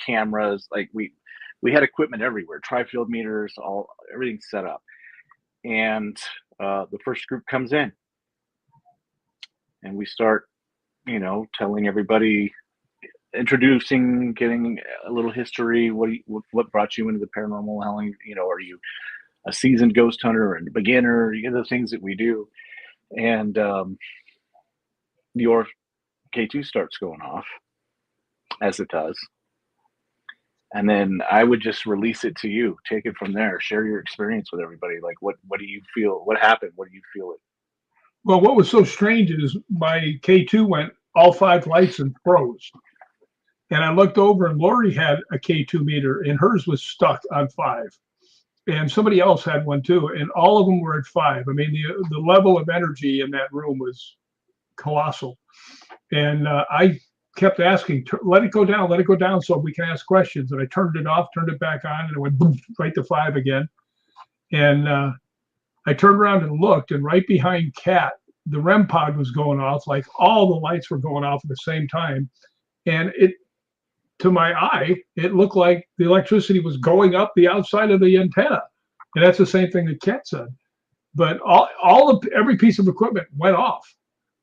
cameras. Like we had equipment everywhere, tri-field meters, everything set up. And the first group comes in, and we start, telling everybody, introducing, getting a little history. What brought you into the paranormal? How long, are you a seasoned ghost hunter or a beginner? The things that we do. And your K2 starts going off, as it does. And then I would just release it to you. Take it from there. Share your experience with everybody. Like, what do you feel? What happened? What do you feel? Well, what was so strange is my K2 went all 5 lights and froze. And I looked over, and Lori had a K2 meter, and hers was stuck on 5. And somebody else had one too, and all of them were at 5. I mean, the level of energy in that room was colossal. And I kept asking, let it go down so we can ask questions. And I turned it off, turned it back on, and it went boom, right to 5 again. And I turned around and looked, and right behind Kat, the REM pod was going off, like all the lights were going off at the same time. And to my eye, it looked like the electricity was going up the outside of the antenna. And that's the same thing that Kat said. But every piece of equipment went off.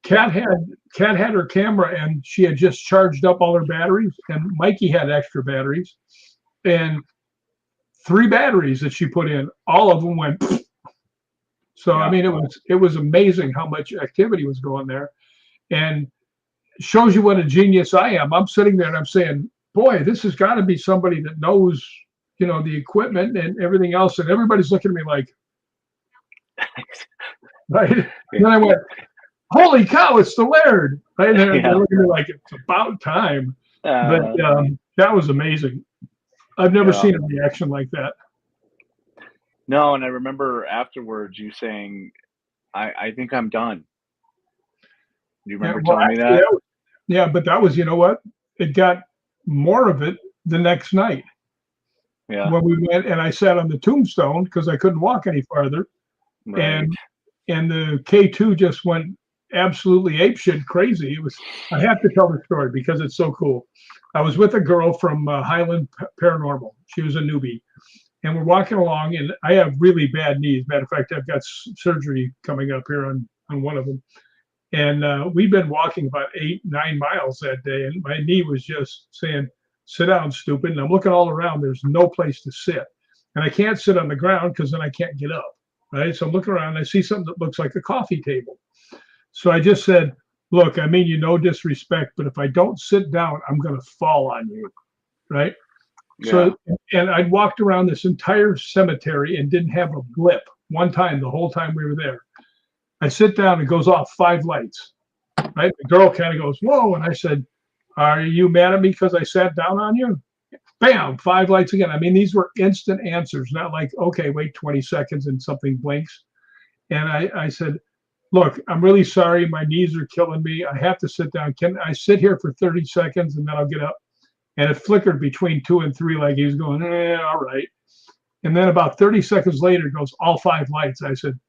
Kat had her camera, and she had just charged up all her batteries, and Mikey had extra batteries, and 3 batteries that she put in, all of them went. So I mean, it was amazing how much activity was going there, and shows you what a genius I am. I'm sitting there and I'm saying, boy, this has got to be somebody that knows, the equipment and everything else, and everybody's looking at me like, right? And then I went, holy cow, it's the Laird. Right? And they're looking at me like, it's about time. But that was amazing. I've never seen a reaction like that. No, and I remember afterwards you saying, I think I'm done. Do you remember telling me that? Yeah, but that was, you know what? It got more of it the next night. Yeah. When we went, and I sat on the tombstone because I couldn't walk any farther. Right. And the K2 just went absolutely apeshit crazy. I have to tell the story because it's so cool. I was with a girl from Highland Paranormal. She was a newbie. And we're walking along, and I have really bad knees. Matter of fact, I've got surgery coming up here on one of them. And we've been walking about 8-9 miles that day, and my knee was just saying, sit down, stupid. And I'm looking all around. There's no place to sit. And I can't sit on the ground because then I can't get up, right? So I'm looking around, and I see something that looks like a coffee table. So I just said, look, I mean you no disrespect, but if I don't sit down, I'm going to fall on you, right? Yeah. So, and I'd walked around this entire cemetery and didn't have a blip one time the whole time we were there. I sit down, it goes off 5 lights, right? The girl kind of goes, whoa. And I said, are you mad at me because I sat down on you? Bam, 5 lights again. I mean, these were instant answers, not like, okay, wait 20 seconds and something blinks. And I said, look, I'm really sorry. My knees are killing me. I have to sit down. Can I sit here for 30 seconds and then I'll get up? And it flickered between 2 and 3, like he was going, all right. And then about 30 seconds later, it goes all 5 lights. I said,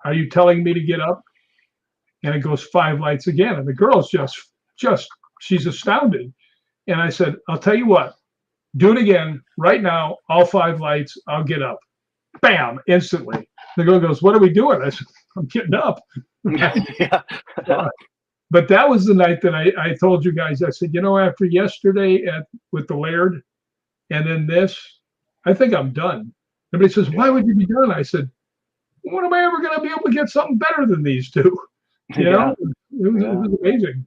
are you telling me to get up? And it goes 5 lights again. And the girl's just she's astounded. And I said, I'll tell you what, do it again right now, all 5 lights, I'll get up. Bam, instantly. The girl goes, what are we doing? I said, I'm getting up. Yeah. But that was the night that I told you guys, I said, after yesterday with the Laird and then this, I think I'm done. Everybody says, why would you be done? I said, when am I ever going to be able to get something better than these two? It was amazing.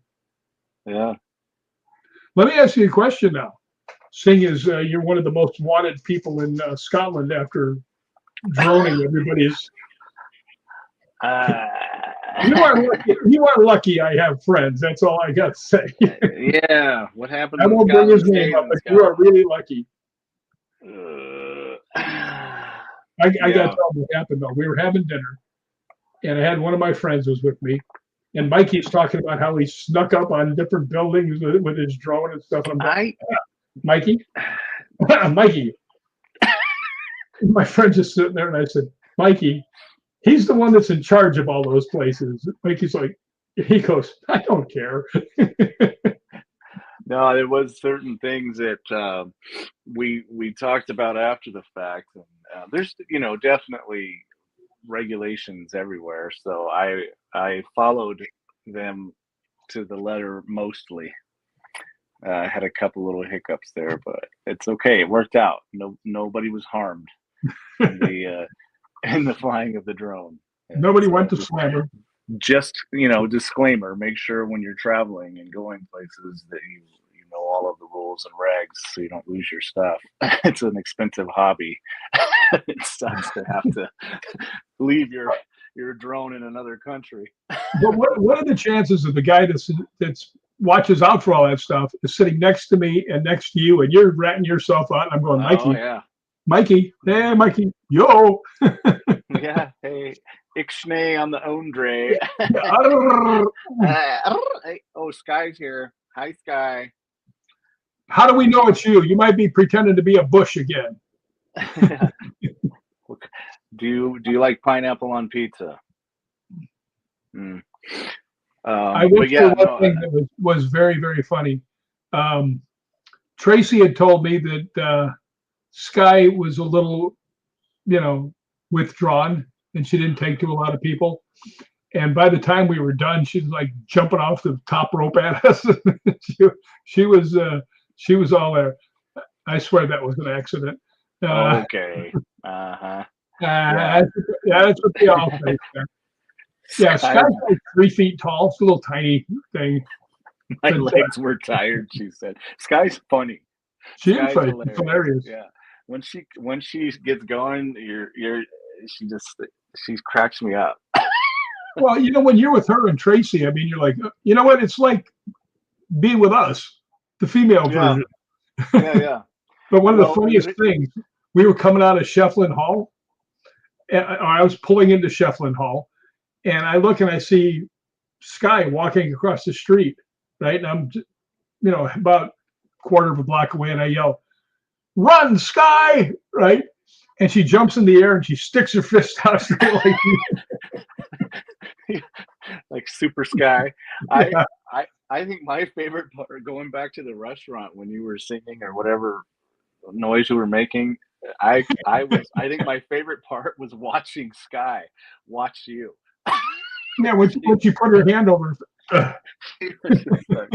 Yeah. Let me ask you a question now. Seeing as you're one of the most wanted people in Scotland after droning everybody's. You are lucky I have friends. That's all I got to say. Yeah. What happened? I won't bring his name up, but you are really lucky. I got to tell you what happened, though. We were having dinner, and I had one of my friends was with me, and Mikey's talking about how he snuck up on different buildings with his drone and stuff. And I'm going, Mikey? Mikey. My friend's just sitting there, and I said, Mikey, he's the one that's in charge of all those places. Mikey's like, he goes, I don't care. No, there was certain things that we talked about after the fact, and there's definitely regulations everywhere. So I followed them to the letter mostly. I had a couple little hiccups there, but it's okay. It worked out. Nobody was harmed in the flying of the drone. Nobody went to slammer. Just disclaimer: make sure when you're traveling and going places that you know all of the rules and regs, so you don't lose your stuff. It's an expensive hobby. It sucks to have to leave your drone in another country. But what are the chances of the guy that's watches out for all that stuff is sitting next to me and next to you, and you're ratting yourself out, and I'm going, Mikey, Mikey, hey, Mikey, yo. Yeah, hey, Ixnay on the Ondre. Oh, Sky's here. Hi, Sky. How do we know it's you? You might be pretending to be a bush again. Do you like pineapple on pizza? I will say one thing that was very, very funny. Tracy had told me that Sky was a little, withdrawn, and she didn't take to a lot of people. And by the time we were done, she was like jumping off the top rope at us. she, she was all there. I swear that was an accident. Okay. Uh-huh. Yeah, that's what they all say. Yeah, Sky's like 3 feet tall. It's a little tiny thing. My But, legs were tired, she said. Sky's funny. She is Sky's funny. She's hilarious. Yeah. When she gets going, she cracks me up. Well, you know, when you're with her and Tracy, I mean, you're like, you know what? It's like being with us, the female version. Yeah. But one of the funniest things, we were coming out of Shefflin Hall, and I was pulling into Shefflin Hall, and I look and I see Sky walking across the street, right? And I'm, you know, about a quarter of a block away, and I yell, "Run, Sky!" Right? And she jumps in the air and she sticks her fist out straight like like Super Sky. Yeah. I think my favorite part, going back to the restaurant when you were singing or whatever noise you were making, I think my favorite part was watching Sky watch you. Yeah, when she put her hand over. She was just like,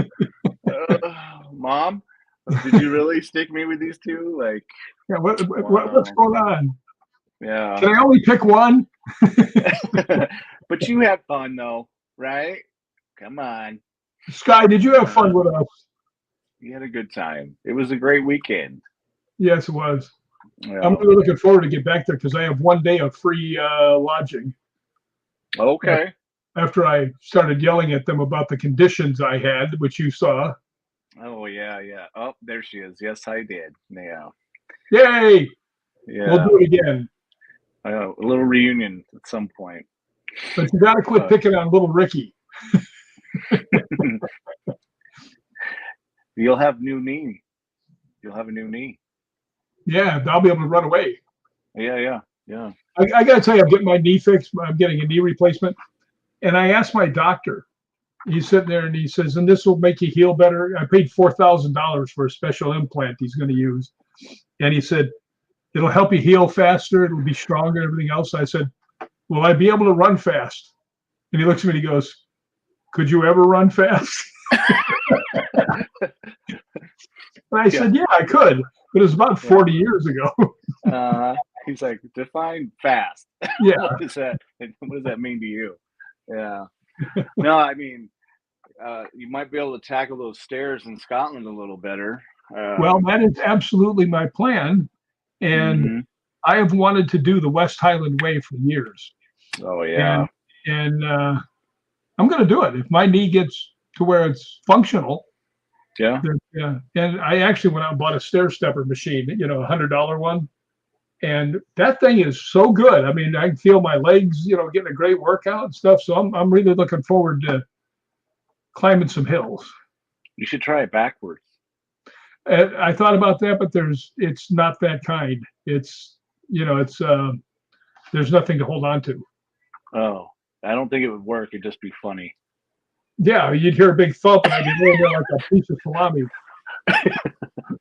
Mom, did you really stick me with these two? Like, Yeah, what's going on? Yeah. Can I only pick one? But you had fun though, right? Come on. Sky, did you have fun with us? You had a good time. It was a great weekend. Yes, it was. Yeah. I'm really looking forward to get back there because I have 1 day of free lodging. Okay. After I started yelling at them about the conditions I had, which you saw. Oh yeah. Oh, there she is. Yes, I did. Yeah. Yay! Yeah. We'll do it again. A little reunion at some point. But you got to quit picking on little Ricky. You'll have new knee. You'll have a new knee. Yeah, I'll be able to run away. Yeah. I got to tell you, I'm getting my knee fixed. I'm getting a knee replacement. And I asked my doctor, he's sitting there and he says, and this will make you heal better. I paid $4,000 for a special implant he's going to use. And he said, it'll help you heal faster. It'll be stronger and everything else. I said, will I be able to run fast? And he looks at me and he goes, could you ever run fast? And I said, yeah, I could. But it was about 40 years ago. He's like, define fast. Yeah. What does that mean to you? Yeah. No, I mean, you might be able to tackle those stairs in Scotland a little better. Well, that is absolutely my plan. And I have wanted to do the West Highland Way for years. Oh, yeah. And I'm going to do it. If my knee gets to where it's functional. Yeah. And I actually went out and bought a stair stepper machine, you know, $100 one. And that thing is so good. I mean, I can feel my legs, you know, getting a great workout and stuff. So I'm really looking forward to climbing some hills. You should try it backwards. I thought about that, but it's not that kind. It's, you know, there's nothing to hold on to. Oh, I don't think it would work. It'd just be funny. Yeah, you'd hear a big thump and I'd be laying there like a piece of salami.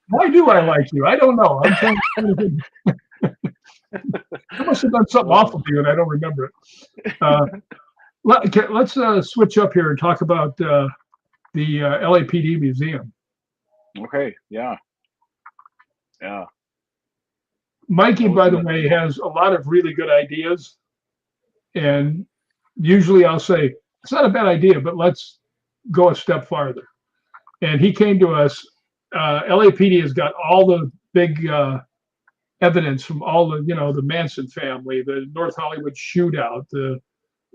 Why do I like you? I don't know. I'm trying to I must have done something awful to you and I don't remember it. Let's switch up here and talk about the LAPD museum. Okay, yeah. Mikey, by the way, has a lot of really good ideas. And usually I'll say, it's not a bad idea, but let's go a step farther. And he came to us. LAPD has got all the big evidence from all the, you know, the Manson family, the North Hollywood shootout, the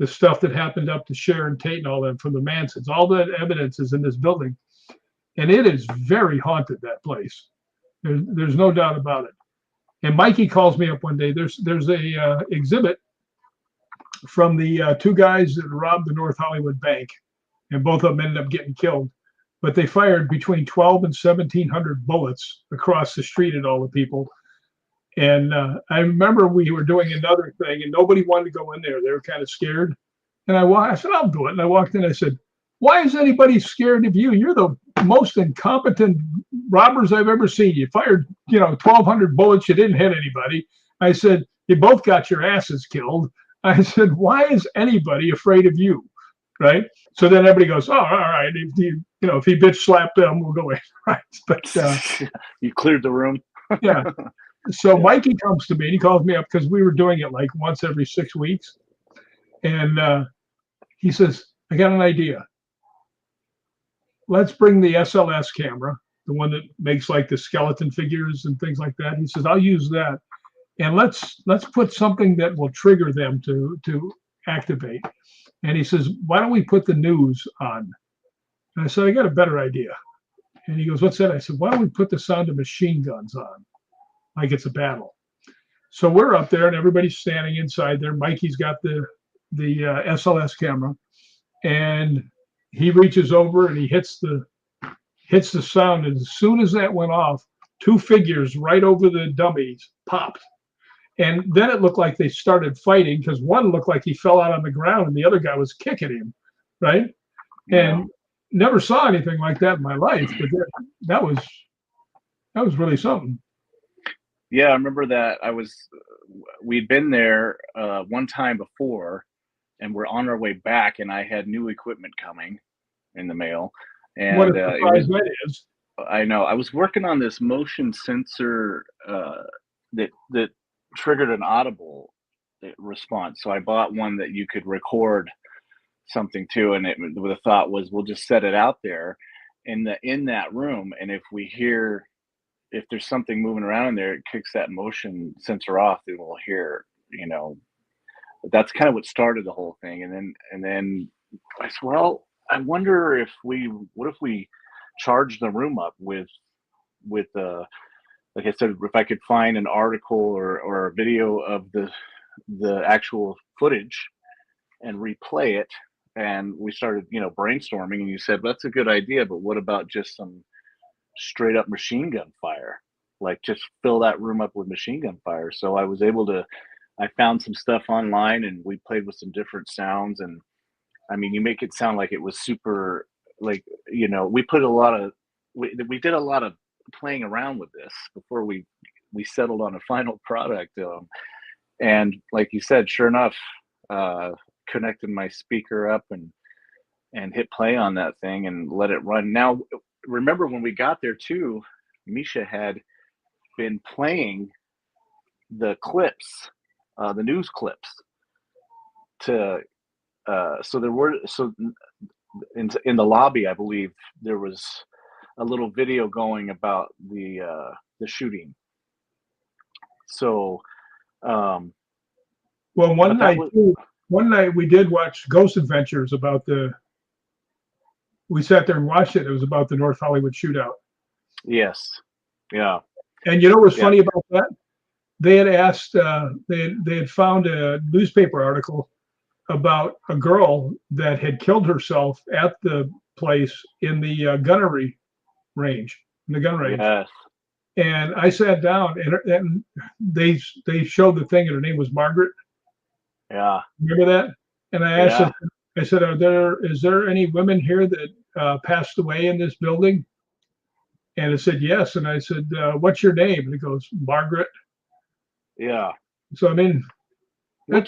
stuff that happened up to Sharon Tate and all that from the Mansons. All that evidence is in this building. And it is very haunted, that place. There's no doubt about it. And Mikey calls me up one day. There's a exhibit from the two guys that robbed the North Hollywood bank, and both of them ended up getting killed. But they fired between 12 and 1,700 bullets across the street at all the people. And I remember we were doing another thing, and nobody wanted to go in there. They were kind of scared. And I said, I'll do it. And I walked in. I said, why is anybody scared of you? You're the most incompetent robbers I've ever seen. You fired, 1,200 bullets. You didn't hit anybody. I said, you both got your asses killed. I said, why is anybody afraid of you? Right. So then everybody goes, oh, all right. If he bitch slapped them, we'll go away. Right. But You cleared the room. yeah. So Yeah. Mikey comes to me and he calls me up because we were doing it like once every 6 weeks. And he says, I got an idea. Let's bring the SLS camera, the one that makes like the skeleton figures and things like that. He says, I'll use that. And let's put something that will trigger them to activate. And he says, why don't we put the news on? And I said, I got a better idea. And he goes, what's that? I said, why don't we put the sound of machine guns on? Like it's a battle. So we're up there and everybody's standing inside there. Mikey's got the SLS camera, and he reaches over and he hits the sound. And as soon as that went off, two figures right over the dummies popped. And then it looked like they started fighting because one looked like he fell out on the ground and the other guy was kicking him, right? And never saw anything like that in my life, but that was really something. Yeah, I remember that. We'd been there one time before, and we're on our way back, and I had new equipment coming in the mail. And what a surprise that is. I know. I was working on this motion sensor that triggered an audible response. So I bought one that you could record something to, and the thought was we'll just set it out there in that room, and if there's something moving around in there, it kicks that motion sensor off, and we'll hear, that's kind of what started the whole thing. And then I said, well, I wonder what if we charge the room up with like I said, if I could find an article or a video of the actual footage and replay it. And we started, brainstorming, and you said, that's a good idea, but what about just some straight up machine gun fire? Like just fill that room up with machine gun fire. So I found some stuff online, and we played with some different sounds. And I mean, you make it sound like it was super, like, we did a lot of playing around with this before we settled on a final product. And like you said, sure enough, connected my speaker up and hit play on that thing and let it run. Now, remember when we got there too, Misha had been playing the clips, the news clips so in the lobby, I believe there was a little video going about the shooting. So, well, one night we did watch Ghost Adventures we sat there and watched it. It was about the North Hollywood shootout. Yes. Yeah. And what's funny about that? They had asked, they had found a newspaper article about a girl that had killed herself at the place in the gunnery range, in the gun range. Yes. And I sat down and they showed the thing, and her name was Margaret. Yeah. Remember that? And I asked her, I said, is there any women here that passed away in this building? And it said yes. And I said, what's your name? And it goes, Margaret. Yeah. So I mean, what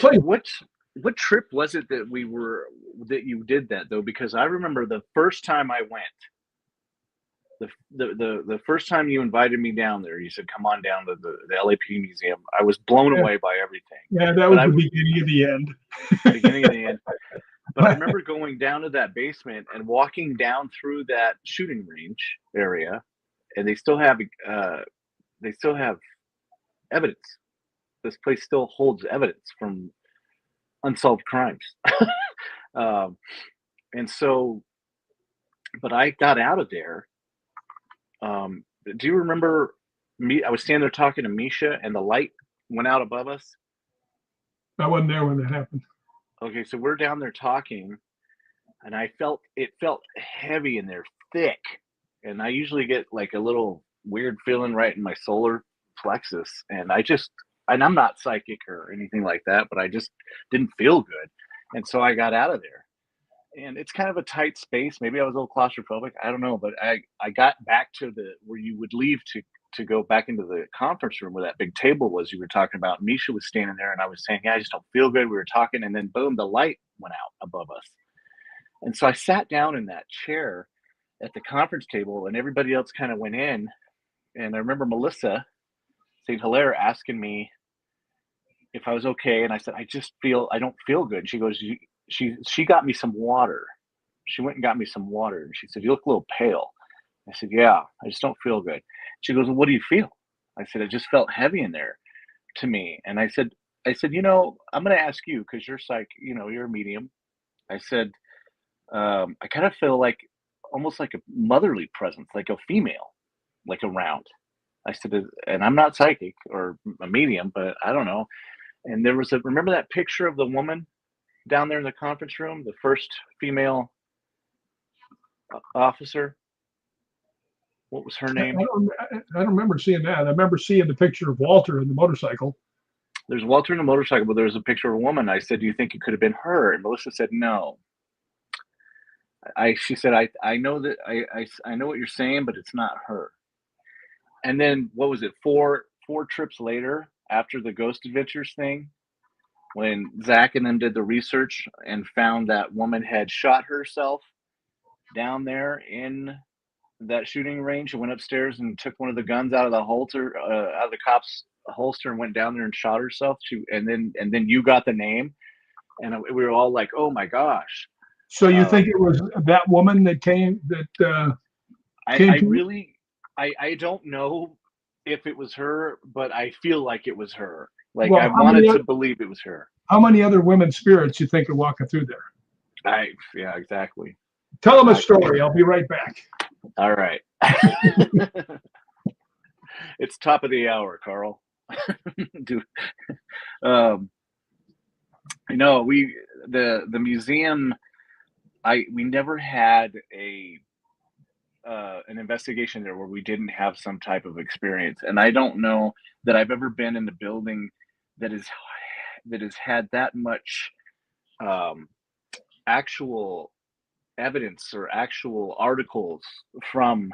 trip was it that you did that though? Because I remember the first time I went, the first time you invited me down there, you said, come on down to the LAPD museum. I was blown away by everything. Yeah, that was the beginning of the end. Beginning of the end. But I remember going down to that basement and walking down through that shooting range area, and they still have evidence. This place still holds evidence from unsolved crimes. And so, but I got out of there. Do you remember me? I was standing there talking to Misha, and the light went out above us. I wasn't there when that happened. Okay, so we're down there talking, and it felt heavy in there, thick. And I usually get like a little weird feeling right in my solar plexus. And I'm not psychic or anything like that, but I just didn't feel good. And so I got out of there. And it's kind of a tight space. Maybe I was a little claustrophobic. I don't know. But I got back to where you would leave to to go back into the conference room where that big table was you were talking about. Misha was standing there, and I was saying, yeah, I just don't feel good. We were talking, and then boom, the light went out above us. And so I sat down in that chair at the conference table, and everybody else kind of went in. And I remember Melissa St. Hilaire asking me if I was okay. And I said, I don't feel good. And she goes, she got me some water. She went and got me some water. And she said, you look a little pale. I said, yeah, I just don't feel good. She goes, well, what do you feel? I said, it just felt heavy in there to me. And I said, I'm going to ask you, because you're you're a medium. I said, I kind of feel like almost like a motherly presence, like a female, like around. I said, and I'm not psychic or a medium, but I don't know. And there was remember that picture of the woman down there in the conference room, the first female officer? What was her name? I don't remember seeing that. I remember seeing the picture of Walter in the motorcycle. There's Walter in the motorcycle, but there's a picture of a woman. I said, do you think it could have been her? And Melissa said, no. She said, I know that I know what you're saying, but it's not her. And then what was it? Four trips later, after the Ghost Adventures thing, when Zach and them did the research and found that woman had shot herself down there in that shooting range and went upstairs and took one of the guns out of the holster, out of the cop's holster, and went down there and shot herself. And then you got the name, and we were all like, "Oh my gosh!" So you think it was that woman that came? I don't know if it was her, but I feel like it was her. Like, well, I wanted to believe it was her. How many other women spirits you think are walking through there? Yeah, exactly. Tell them a story. I'll be right back. All right. It's top of the hour, Carl. The museum, we never had an investigation there where we didn't have some type of experience. And I don't know that I've ever been in a building that has had that much actual evidence or actual articles from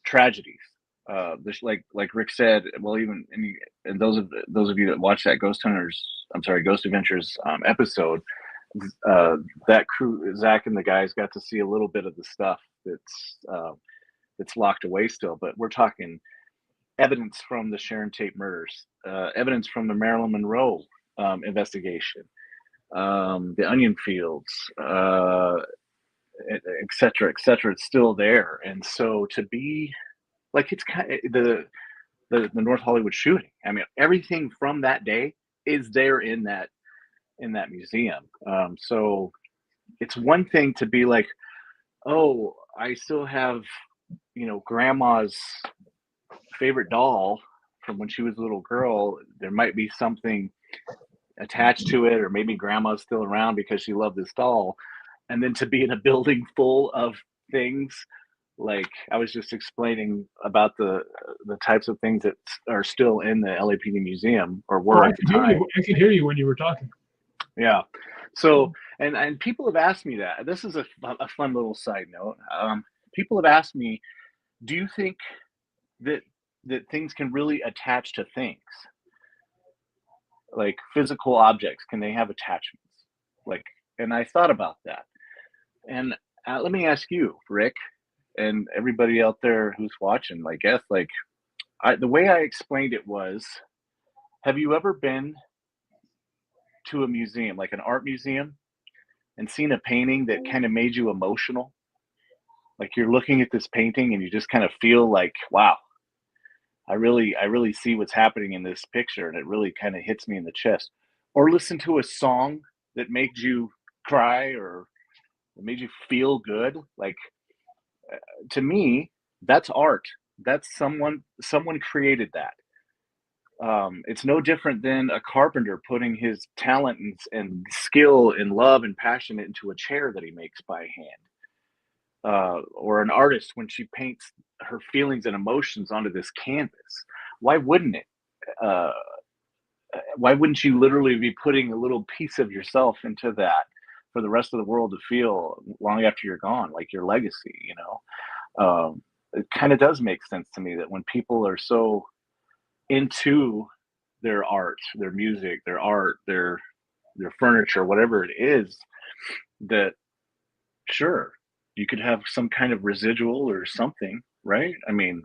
tragedies. There's like Rick said, well, even and those of you that watch that Ghost Adventures episode, that crew, Zach and the guys, got to see a little bit of the stuff that's locked away still. But we're talking evidence from the Sharon Tate murders, evidence from the Marilyn Monroe investigation, the onion fields, et cetera, et cetera. It's still there. And so to be like, it's kind of the North Hollywood shooting. I mean, everything from that day is there in that museum. So it's one thing to be like, oh, I still have, grandma's favorite doll from when she was a little girl. There might be something attached to it, or maybe grandma's still around because she loved this doll. And then to be in a building full of things, like I was just explaining about the types of things that are still in the LAPD museum, or were at the time. I could hear you when you were talking. Yeah. So, and people have asked me that. This is a fun little side note. People have asked me, do you think that things can really attach to things? Like physical objects, can they have attachments? And I thought about that. And let me ask you, Rick, and everybody out there who's watching, I guess, the way I explained it was, have you ever been to a museum, like an art museum, and seen a painting that kind of made you emotional? Like you're looking at this painting and you just kind of feel like, wow, I really see what's happening in this picture, and it really kind of hits me in the chest. Or listen to a song that made you cry, or it made you feel good. Like, to me, that's art. That's someone created that. It's no different than a carpenter putting his talent and skill and love and passion into a chair that he makes by hand. Or an artist when she paints her feelings and emotions onto this canvas. Why wouldn't it? Why wouldn't you literally be putting a little piece of yourself into that for the rest of the world to feel long after you're gone, like your legacy, it kind of does make sense to me that when people are so into their art, their music, their art, their furniture, whatever it is, that sure, you could have some kind of residual or something, right? I mean,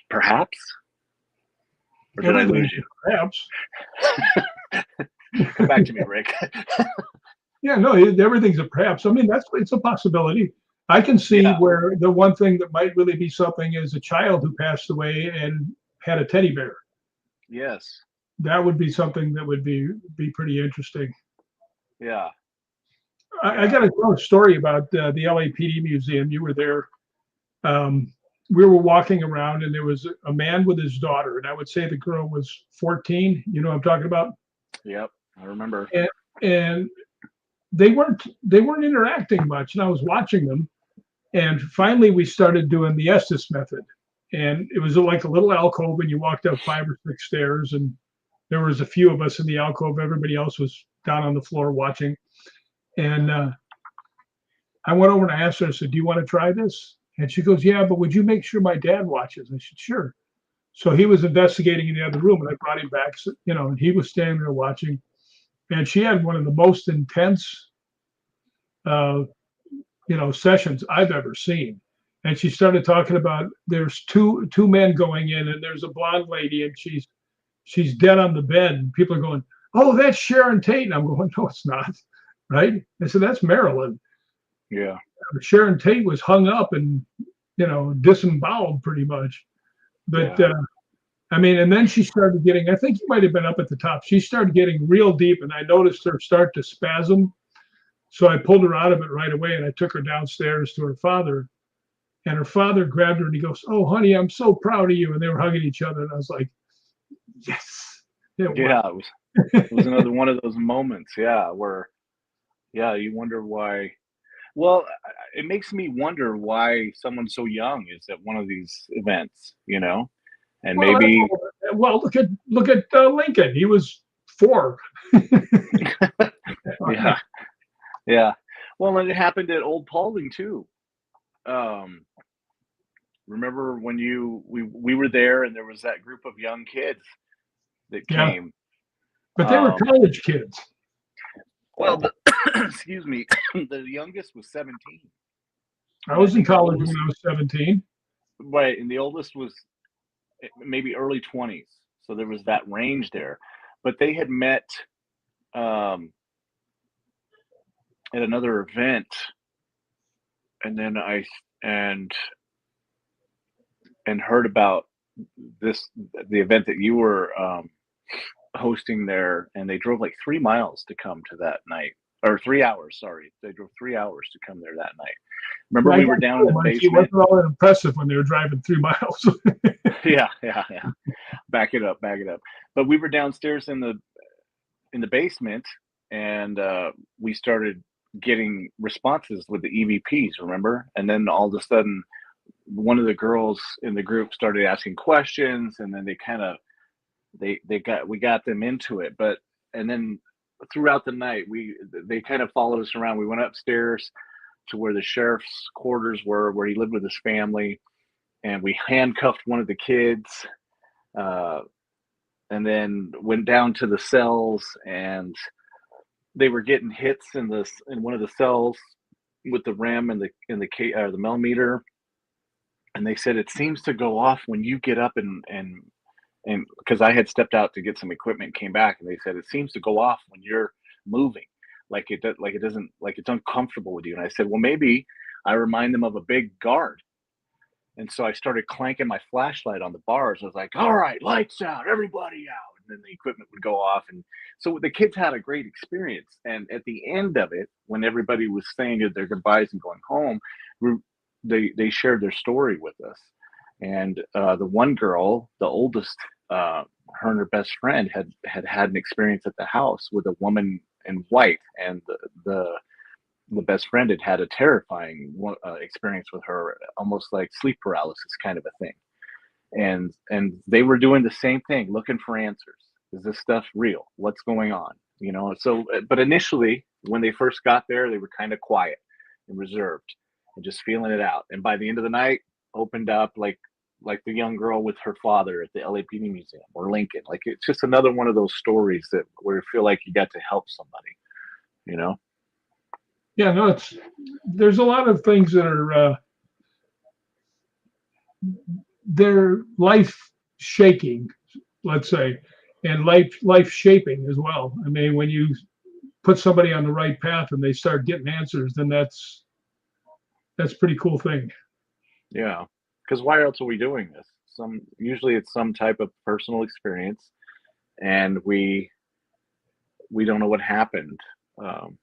perhaps, or did I Everything, lose you? perhaps. Come back to me, Rick. Yeah, no, everything's a perhaps. I mean, it's a possibility. I can see Yeah. where the one thing that might really be something is a child who passed away and had a teddy bear. Yes. That would be something that would be pretty interesting. Yeah. I got to tell a story about the LAPD museum. You were there. We were walking around, and there was a man with his daughter, and I would say the girl was 14. You know what I'm talking about? Yep. I remember. And they weren't interacting much, and I was watching them. And finally, we started doing the Estes method, and it was like a little alcove, and you walked up 5 or 6 stairs, and there was a few of us in the alcove. Everybody else was down on the floor watching. And I went over and I asked her, I said, "Do you want to try this?" And she goes, "Yeah, but would you make sure my dad watches?" I said, "Sure." So he was investigating in the other room, and I brought him back, and he was standing there watching. And she had one of the most intense, uh, sessions I've ever seen. And she started talking about there's two men going in, and there's a blonde lady, and she's dead on the bed, and people are going, "Oh, that's Sharon Tate." And I'm going, "No, it's not." Right? I said, "That's Marilyn." Yeah. Sharon Tate was hung up and disemboweled pretty much. But Yeah. I mean, and then she started getting, I think you might have been up at the top. She started getting real deep, and I noticed her start to spasm. So I pulled her out of it right away, and I took her downstairs to her father. And her father grabbed her and he goes, "Oh, honey, I'm so proud of you." And they were hugging each other. And I was like, yes. Yeah. It was another one of those moments. Yeah. Where, yeah, you wonder why. Well, it makes me wonder why someone so young is at one of these events, and Well, maybe, look at Lincoln. He was 4. yeah, yeah. Well, and it happened at Old Paulding too. Um, Remember when we were there and there was that group of young kids that Yeah, came. but they were Um, college kids. well, excuse me, the youngest was 17. I And I was in think the college oldest, when I was 17. right, and the oldest was maybe early 20s. So there was that range there. But they had met um, at another event, and then and and heard about this the event that you were hosting there, and they drove like 3 miles to come to that night, or 3 hours. Sorry, they drove 3 hours to come there that night. Remember, Yeah, I we got were down in told, the Mikey, it basement. wasn't all that impressive when they were driving 3 miles. Yeah, yeah, yeah. Back it up, back it up. But we were downstairs in the basement, and we started getting responses with the EVPs. Remember, and then all of a sudden, one of the girls in the group started asking questions, and then we got them into it. But and then throughout the night, they kind of followed us around. We went upstairs to where the sheriff's quarters were, where he lived with his family, and we handcuffed one of the kids, uh, and then went down to the cells, and they were getting hits in one of the cells with the REM and the millimeter, and they said it seems to go off when you get up and because I had stepped out to get some equipment, came back, and they said it seems to go off when you're moving, like it doesn't, like it's uncomfortable with you. And I said, well, maybe I remind them of a big guard. And so I started clanking my flashlight on the bars. I was like, all right, lights out, everybody out. And then the equipment would go off. And so the kids had a great experience. And at the end of it, when everybody was saying their goodbyes and going home, they shared their story with us. And the one girl, the oldest, her and her best friend had an experience at the house with a woman in white. And the best friend had a terrifying experience with her, almost like sleep paralysis kind of a thing. And they were doing the same thing, looking for answers. Is this stuff real? What's going on? So, but initially, when they first got there, they were kind of quiet and reserved and just feeling it out. And by the end of the night, opened up, like the young girl with her father at the LAPD museum, or Lincoln. Like, it's just another one of those stories that where you feel like you got to help somebody, you know? Yeah, no, there's a lot of things that are they're life shaking, let's say, and life shaping as well. I mean, when you put somebody on the right path and they start getting answers, then that's a pretty cool thing. Yeah. Because why else are we doing this? Usually it's some type of personal experience, and we don't know what happened. Um,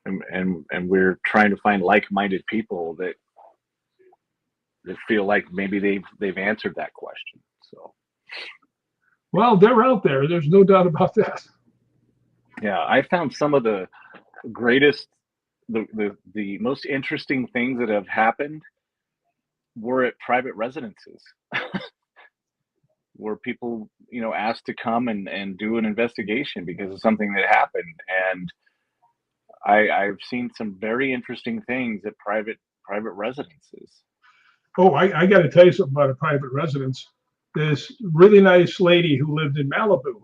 and we're trying to find like-minded people that feel like maybe they've answered that question. So Well, they're out there. There's no doubt about that. yeah, I found some of the greatest, the most interesting things that have happened were at private residences, where people, asked to come and do an investigation because of something that happened. And I've seen some very interesting things at private residences. Oh, I got to tell you something about a private residence. This really nice lady who lived in Malibu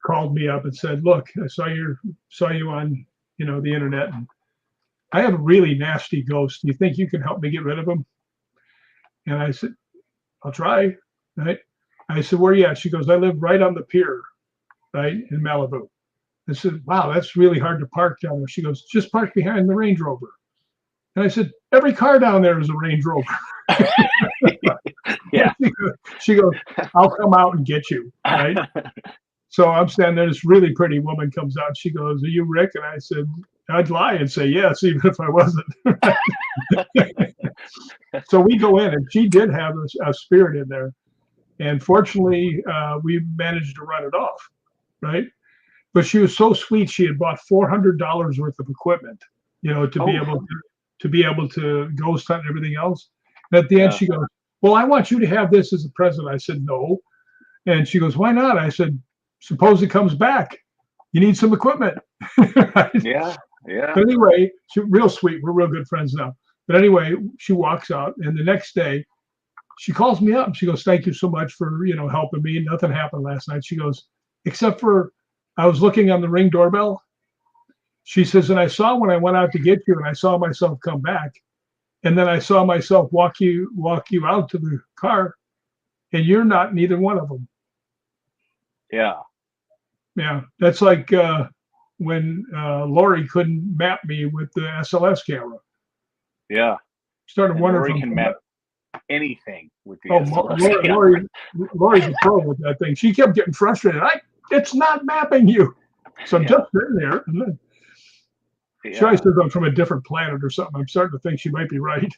called me up and said, "Look, I saw you on the internet, and I have a really nasty ghost. Do you think you can help me get rid of him?" And I said, "I'll try." Right? I said, "Where are you at?" She goes, "I live right on the pier, right in Malibu." I said, "Wow, that's really hard to park down there." She goes, "Just park behind the Range Rover." And I said, "Every car down there is a Range Rover." Yeah. She goes, "I'll come out and get you." Right? So I'm standing there. This really pretty woman comes out. She goes, "Are you Rick?" And I said, I'd lie and say yes, even if I wasn't. So we go in, and she did have a spirit in there. And fortunately, we managed to run it off. Right? But she was so sweet. She had bought $400 worth of equipment, to be able to ghost hunt and everything else. And at the end, Yeah. she goes, "Well, I want you to have this as a present." I said, "No." And she goes, "Why not?" I said, "Suppose it comes back. You need some equipment." Right? Yeah. Yeah. But anyway, she's real sweet. We're real good friends now. But anyway, she walks out, and the next day, she calls me up. And she goes, "Thank you so much for helping me. Nothing happened last night." She goes, "Except for I was looking on the Ring doorbell." She says, "And I saw when I went out to get you, and I saw myself come back, and then I saw myself walk you out to the car, and you're not neither one of them." Yeah. Yeah, that's like when Lori couldn't map me with the SLS camera. Yeah. Started And wondering Lori if can I'm. map anything with the Oh, SLS camera. Lori's a pro with that thing. She kept getting frustrated. It's not mapping you. So I'm Yeah. just sitting there. And then she Yeah. always says I'm from a different planet or something. I'm starting to think she might be right.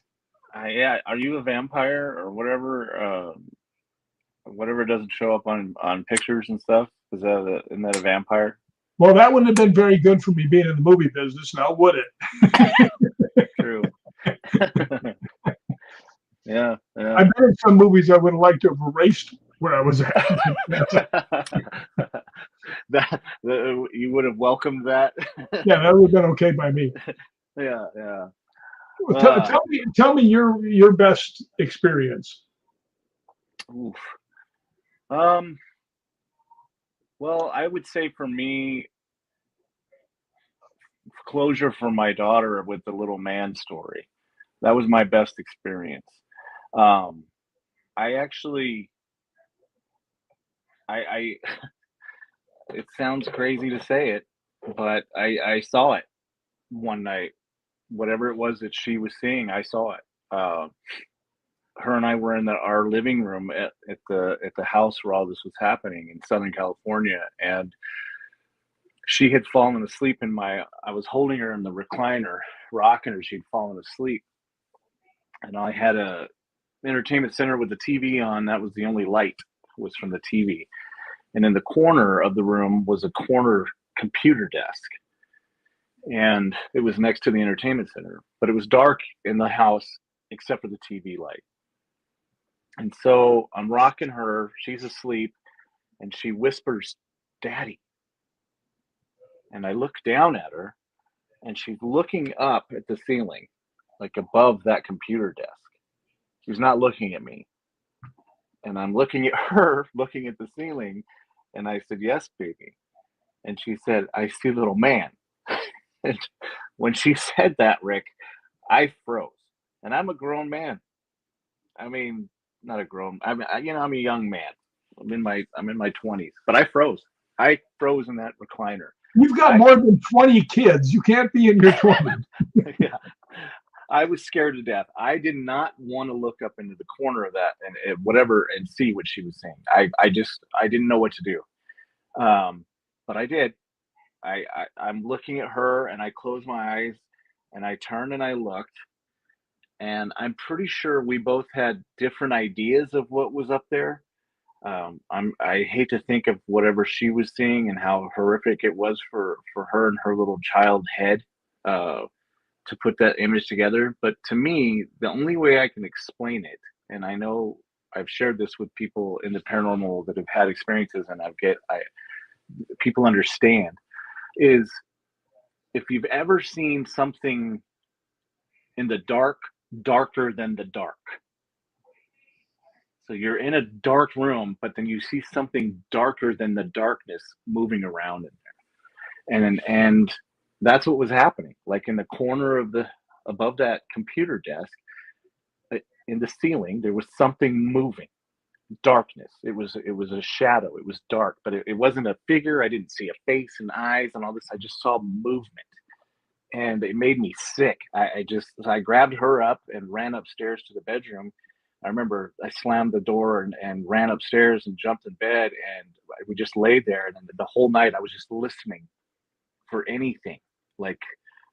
Yeah. Are you a vampire or whatever? Whatever doesn't show up on pictures and stuff. Isn't that a vampire? Well, that wouldn't have been very good for me being in the movie business now, would it? True. Yeah. Yeah. I've been in some movies I would have liked to have erased where I was at. You would have welcomed that. Yeah, that would have been okay by me. Yeah. Yeah. Tell me your best experience. Oof. Well, I would say for me, closure for my daughter with the little man story. That was my best experience. Um, I actually, I it sounds crazy to say it, but I saw it one night. Whatever it was that she was seeing, I saw it. Her and I were in our living room at the house where all this was happening in Southern California, and she had fallen asleep I was holding her in the recliner, rocking her. She'd fallen asleep, and I had a entertainment center with the TV on. That was the only light was from the TV, and in the corner of the room was a corner computer desk, and it was next to the entertainment center, but it was dark in the house except for the TV light. And so I'm rocking her, she's asleep, and she whispers, "Daddy." And I look down at her, and she's looking up at the ceiling, like above that computer desk. She's not looking at me. And I'm looking at her, looking at the ceiling. And I said, yes, baby. And she said, I see a little man. And when she said that, Rick, I froze. And I'm a grown man. I mean, not a grown, I mean, I'm a young man. I'm in my 20s, but I froze. I froze in that recliner. You've got more than 20 kids. You can't be in your 20s. Yeah. I was scared to death. I did not want to look up into the corner of that and whatever and see what she was saying. I didn't know what to do. But I did. I'm looking at her and I closed my eyes and I turned and I looked, and I'm pretty sure we both had different ideas of what was up there. I hate to think of whatever she was seeing and how horrific it was for her and her little child head to put that image together. But to me, the only way I can explain it, and I know I've shared this with people in the paranormal that have had experiences, and people understand, is if you've ever seen something in the dark, darker than the dark. So you're in a dark room, but then you see something darker than the darkness moving around in there. And that's what was happening. Like in the corner above that computer desk, in the ceiling, there was something moving. Darkness. It was a shadow. It was dark, but it wasn't a figure. I didn't see a face and eyes and all this. I just saw movement, and it made me sick. I grabbed her up and ran upstairs to the bedroom. I remember I slammed the door and ran upstairs and jumped in bed, and we just laid there. And the whole night I was just listening for anything. Like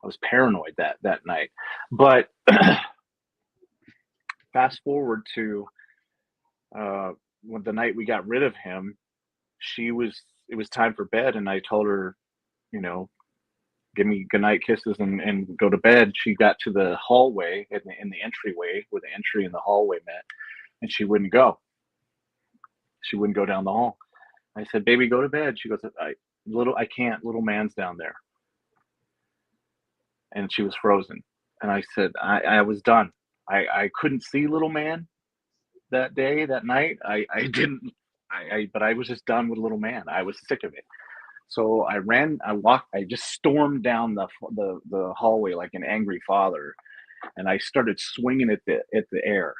I was paranoid that night. But fast forward to when the night we got rid of him, it was time for bed, and I told her, give me goodnight kisses and go to bed. She got to the hallway in the entryway where the entry and the hallway met, and she wouldn't go. She wouldn't go down the hall. I said, baby, go to bed. She goes, I can't, little man's down there. And she was frozen. And I said, I was done. I couldn't see little man that day, that night. But I was just done with little man. I was sick of it. So I just stormed down the hallway like an angry father, and I started swinging at the air.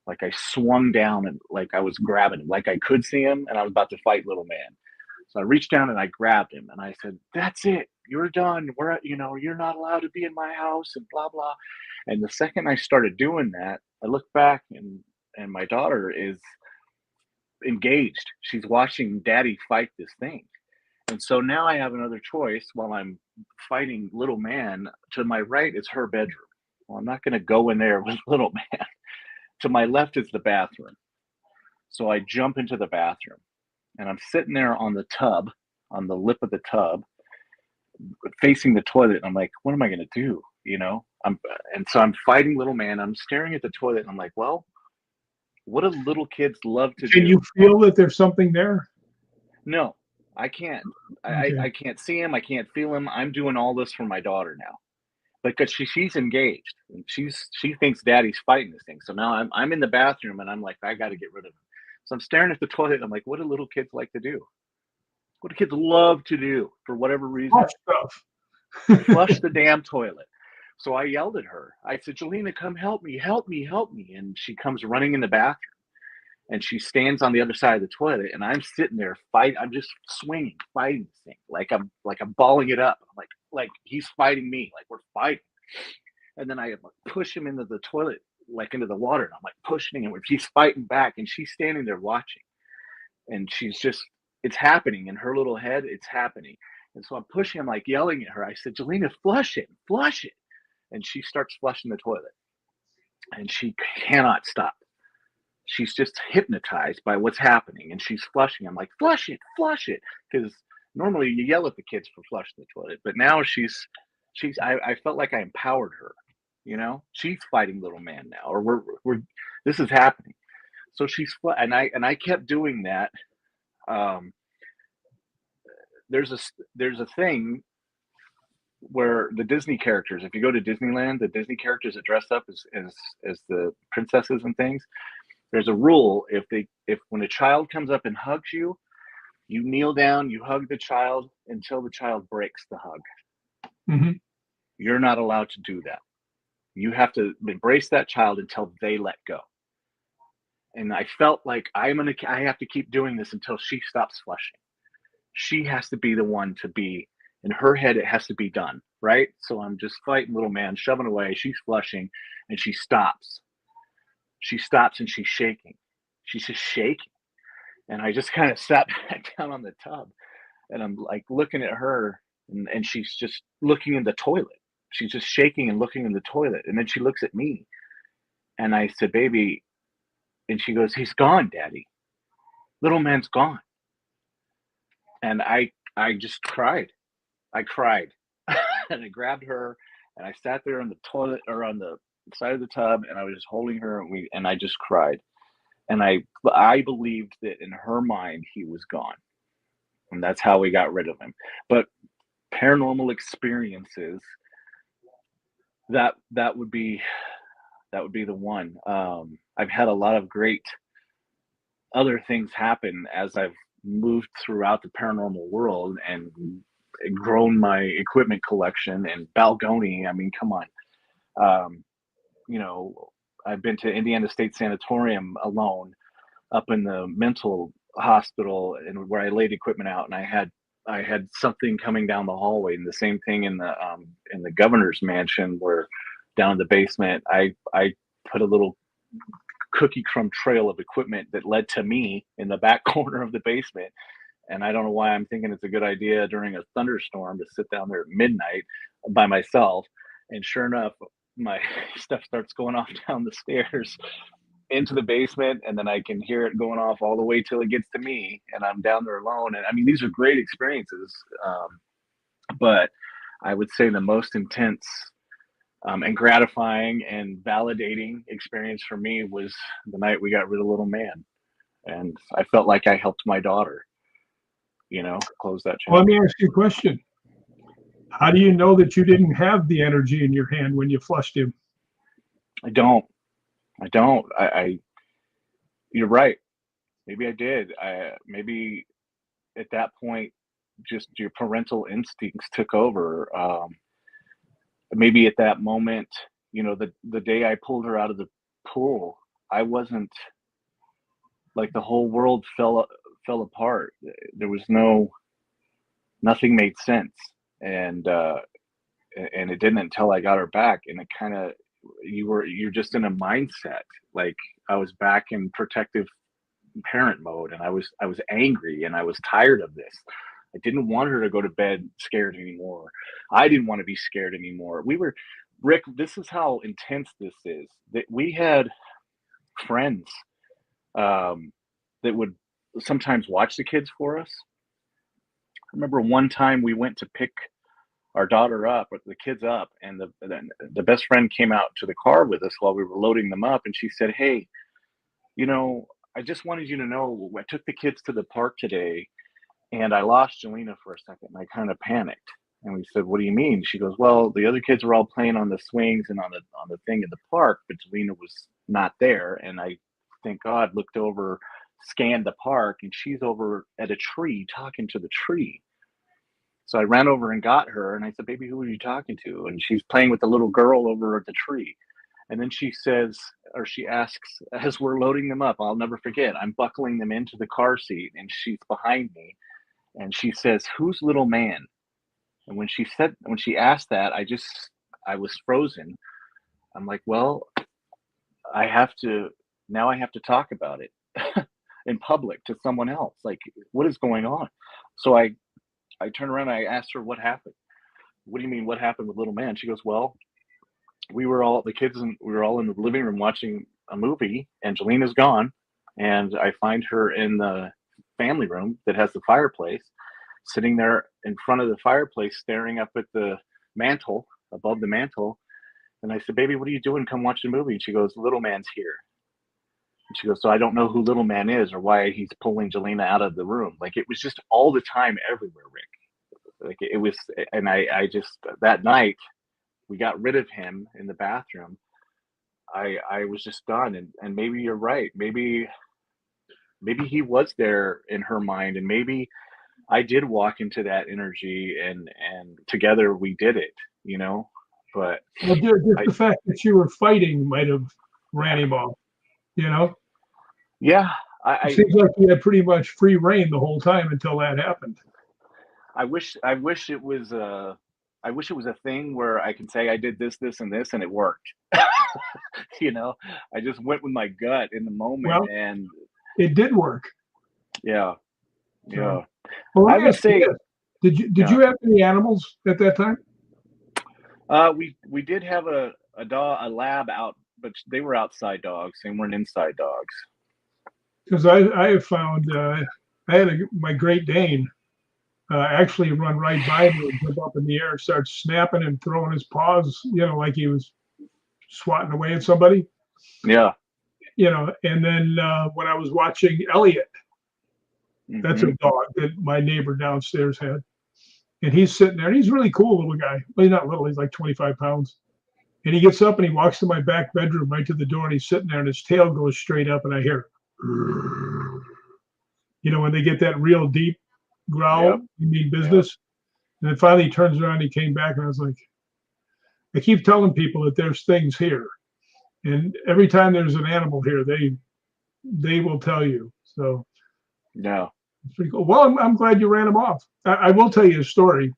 Like I swung down and like I was grabbing him, like I could see him, and I was about to fight little man. So I reached down and I grabbed him and I said, that's it. You're done. You're not allowed to be in my house and blah, blah. And the second I started doing that, I looked back and my daughter is engaged. She's watching daddy fight this thing. And so now I have another choice while I'm fighting little man. To my right is her bedroom. Well, I'm not going to go in there with little man. To my left is the bathroom. So I jump into the bathroom and I'm sitting there on the tub, on the lip of the tub, facing the toilet. And I'm like, what am I going to do? And so I'm fighting little man. I'm staring at the toilet and I'm like, well, what do little kids love to do? Can you feel that there's something there? No, I can't. Okay. I can't see him. I can't feel him. I'm doing all this for my daughter now, because she's engaged. And she thinks daddy's fighting this thing. So now I'm in the bathroom and I'm like, I got to get rid of him. So I'm staring at the toilet. And I'm like, what do little kids like to do? What do kids love to do for whatever reason? Flush the damn toilet. So I yelled at her. I said, Jelena, come help me. And she comes running in the bathroom. And she stands on the other side of the toilet, and I'm sitting there fighting. I'm just swinging, fighting this thing, like I'm balling it up. I'm like he's fighting me, like we're fighting. And then I push him into the toilet, like into the water, and I'm like pushing him. She's fighting back, and she's standing there watching. And it's happening in her little head. It's happening. And so I'm pushing him, like yelling at her. I said, Jelena, flush it. And she starts flushing the toilet, and she cannot stop. She's just hypnotized by what's happening, and she's flushing. I'm like, flush it, because normally you yell at the kids for flushing the toilet, but now I felt like I empowered her. She's fighting little man now, or this is happening. So and I kept doing that. There's a thing where the Disney characters, if you go to Disneyland, the Disney characters that dress up as the princesses and things, there's a rule. If when a child comes up and hugs you, you kneel down, you hug the child until the child breaks the hug. Mm-hmm. You're not allowed to do that. You have to embrace that child until they let go. And I felt like I have to keep doing this until she stops flushing. She has to be the one to be, in her head, it has to be done, right? So I'm just fighting little man, shoving away. She's flushing, and she stops. She stops, and she's shaking. She's just shaking. And I just kind of sat back down on the tub, and I'm like looking at her, and she's just looking in the toilet. She's just shaking and looking in the toilet. And then she looks at me, and I said, baby, and she goes, he's gone, Daddy. Little man's gone. And I just cried. I cried. And I grabbed her, and I sat there on the toilet, or on the side of the tub, and I was just holding her, and I just cried. And I believed that in her mind he was gone. And that's how we got rid of him. But paranormal experiences, that would be the one. I've had a lot of great other things happen as I've moved throughout the paranormal world and grown my equipment collection and Balgoni. I mean, come on. You know, I've been to Indiana State Sanatorium alone, up in the mental hospital, and where I laid equipment out, and I had something coming down the hallway, and the same thing in the governor's mansion, where down in the basement, I put a little cookie crumb trail of equipment that led to me in the back corner of the basement. And I don't know why I'm thinking it's a good idea during a thunderstorm to sit down there at midnight by myself. And sure enough, my stuff starts going off down the stairs into the basement, and then I can hear it going off all the way till it gets to me, and I'm down there alone. And I mean, these are great experiences, but I would say the most intense and gratifying and validating experience for me was the night we got rid of little man, and I felt like I helped my daughter, close that chapter. Well, let me ask you a question. How do you know that you didn't have the energy in your hand when you flushed him? I don't. You're right. Maybe I did. Maybe at that point, just your parental instincts took over. Maybe at that moment, the day I pulled her out of the pool, I wasn't like, the whole world fell apart. There was nothing made sense. And it didn't until I got her back. And it kind of, you're just in a mindset. Like, I was back in protective parent mode, and I was angry, and I was tired of this. I didn't want her to go to bed scared anymore. I didn't want to be scared anymore. Rick, this is how intense this is. That we had friends that would sometimes watch the kids for us. I remember one time we went to pick our daughter up, or the kids up, and the best friend came out to the car with us while we were loading them up, and she said, hey, I just wanted you to know, I took the kids to the park today, and I lost Jelena for a second, and I kind of panicked. And we said, what do you mean? She goes, well, the other kids were all playing on the swings and on the thing in the park, but Jelena was not there. And I, thank God, looked over, scanned the park, and she's over at a tree talking to the tree. So I ran over and got her, and I said, baby, who are you talking to? And she's playing with the little girl over at the tree. And then she says, or she asks, as we're loading them up, I'll never forget, I'm buckling them into the car seat, and she's behind me, and she says, who's little man? And when she asked that, I was frozen. I'm like, well, I have to talk about it in public to someone else. Like, what is going on? So I turned around and I asked her what happened. What do you mean, what happened with little man? She goes, well, we were all in the living room watching a movie, and Jelena's gone, and I find her in the family room that has the fireplace, sitting there in front of the fireplace, staring up at the mantle, above the mantle. And I said, baby, what are you doing? Come watch the movie. And she goes, little man's here. And she goes, so I don't know who little man is or why he's pulling Jelena out of the room. Like, it was just all the time, everywhere, Rick. like it was, and I just, that night we got rid of him in the bathroom. I was just done. And maybe you're right. Maybe he was there in her mind, and maybe I did walk into that energy, and together we did it, you know. But Well, just the fact that you were fighting might have ran him off, you know. yeah, It seems like you had pretty much free reign the whole time until that happened. I wish it was a thing where I can say I did this, and this, and it worked. You know, I just went with my gut in the moment, Well, and it did work. yeah. So, well, I let me would ask you say, this. Did you have any animals at that time? we did have a lab out, but they were outside dogs. They weren't inside dogs. Because I have found I had my Great Dane actually run right by me and jump up in the air and start snapping and throwing his paws, you know, like he was swatting away at somebody. Yeah. You know, and then when I was watching Elliot, that's a dog that my neighbor downstairs had. And he's sitting there, and he's a really cool little guy. Well, he's not little, he's like 25 pounds. And he gets up and he walks to my back bedroom right to the door, and he's sitting there, and his tail goes straight up, and I hear, you know, when they get that real deep growl, you mean business. And then finally he turns around, he came back, and I was like, I keep telling people that there's things here. And every time there's an animal here, they will tell you. So yeah. it's pretty cool. Well, I'm glad you ran them off. I will tell you a story.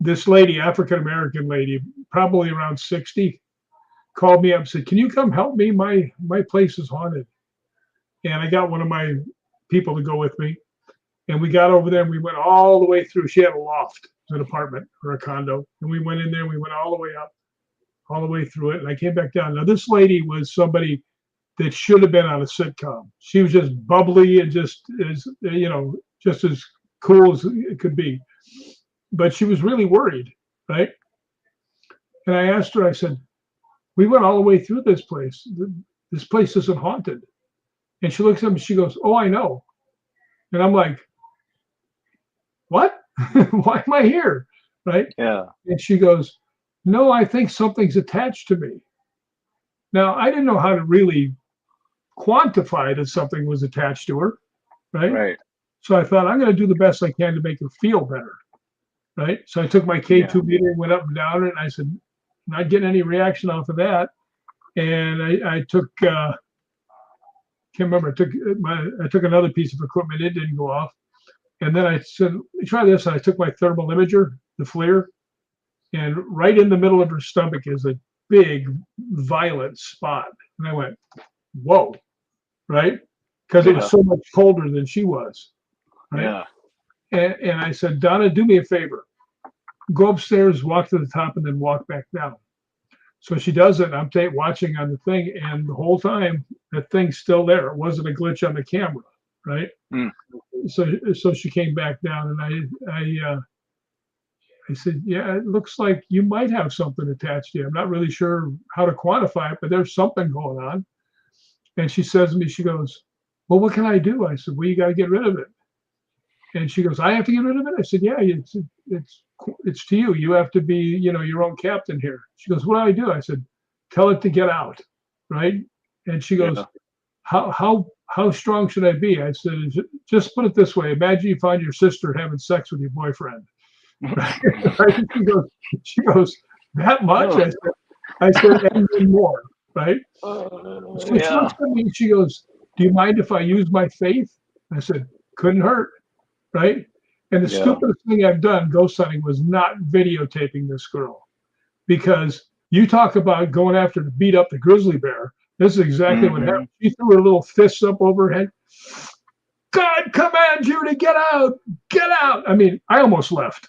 This lady, African-American lady, probably around 60, called me up and said, can you come help me? My place is haunted. And I got one of my people to go with me. And we got over there and we went all the way through. She had a loft, an apartment or a condo. And we went in there and we went all the way up, all the way through it. And I came back down. Now, this lady was somebody that should have been on a sitcom. She was just bubbly and just as, you know, just as cool as it could be. But she was really worried, right? And I asked her, I said, we went all the way through this place. This place isn't haunted. And she looks at me and she goes, oh, I know. And I'm like, what? Why am I here? Right? Yeah. And she goes, no, I think something's attached to me. Now, I didn't know how to really quantify that something was attached to her, right? Right. So I thought, I'm going to do the best I can to make her feel better, right? So I took my K2 meter, went up and down it, and I said, not getting any reaction off of that. And I took, can't remember, I took another piece of equipment, it didn't go off. And then I said, try this. And I took my thermal imager, the FLIR, and right in the middle of her stomach is a big violet spot. And I went, whoa, right? Because it was so much colder than she was. Right? Yeah. And I said, Donna, do me a favor. Go upstairs, walk to the top, and then walk back down. So she does it. And I'm watching on the thing, and the whole time that thing's still there. It wasn't a glitch on the camera, right? So she came back down, and I said, yeah, it looks like you might have something attached to you. I'm not really sure how to quantify it, but there's something going on. And she says to me, she goes, well, what can I do? I said, well, you got to get rid of it. And she goes, I have to get rid of it? I said, yeah, it's to you. You have to be, you know, your own captain here. She goes, what do? I said, tell it to get out, right? And she goes, how strong should I be? I said, just put it this way. Imagine you find your sister having sex with your boyfriend. Right? She goes, that much? I said, and then more, right? So she looks at me and she goes, do you mind if I use my faith? I said, couldn't hurt, right? And the stupidest thing I've done ghost hunting was not videotaping this girl, because you talk about going after to beat up the grizzly bear. This is exactly what happened. She threw her little fists up over her head. God commands you to get out. Get out. I mean, I almost left.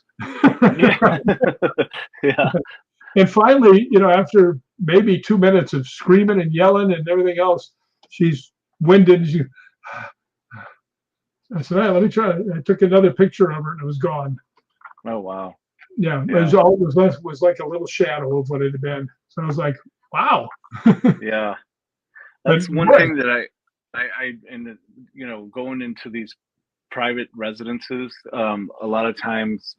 And finally, you know, after maybe 2 minutes of screaming and yelling and everything else, she's winded. I said, hey, let me try it. I took another picture of her and it was gone. Oh, wow. Yeah. It was like a little shadow of what it had been. So I was like, wow. Yeah. That's one thing that I and you know, going into these private residences. A lot of times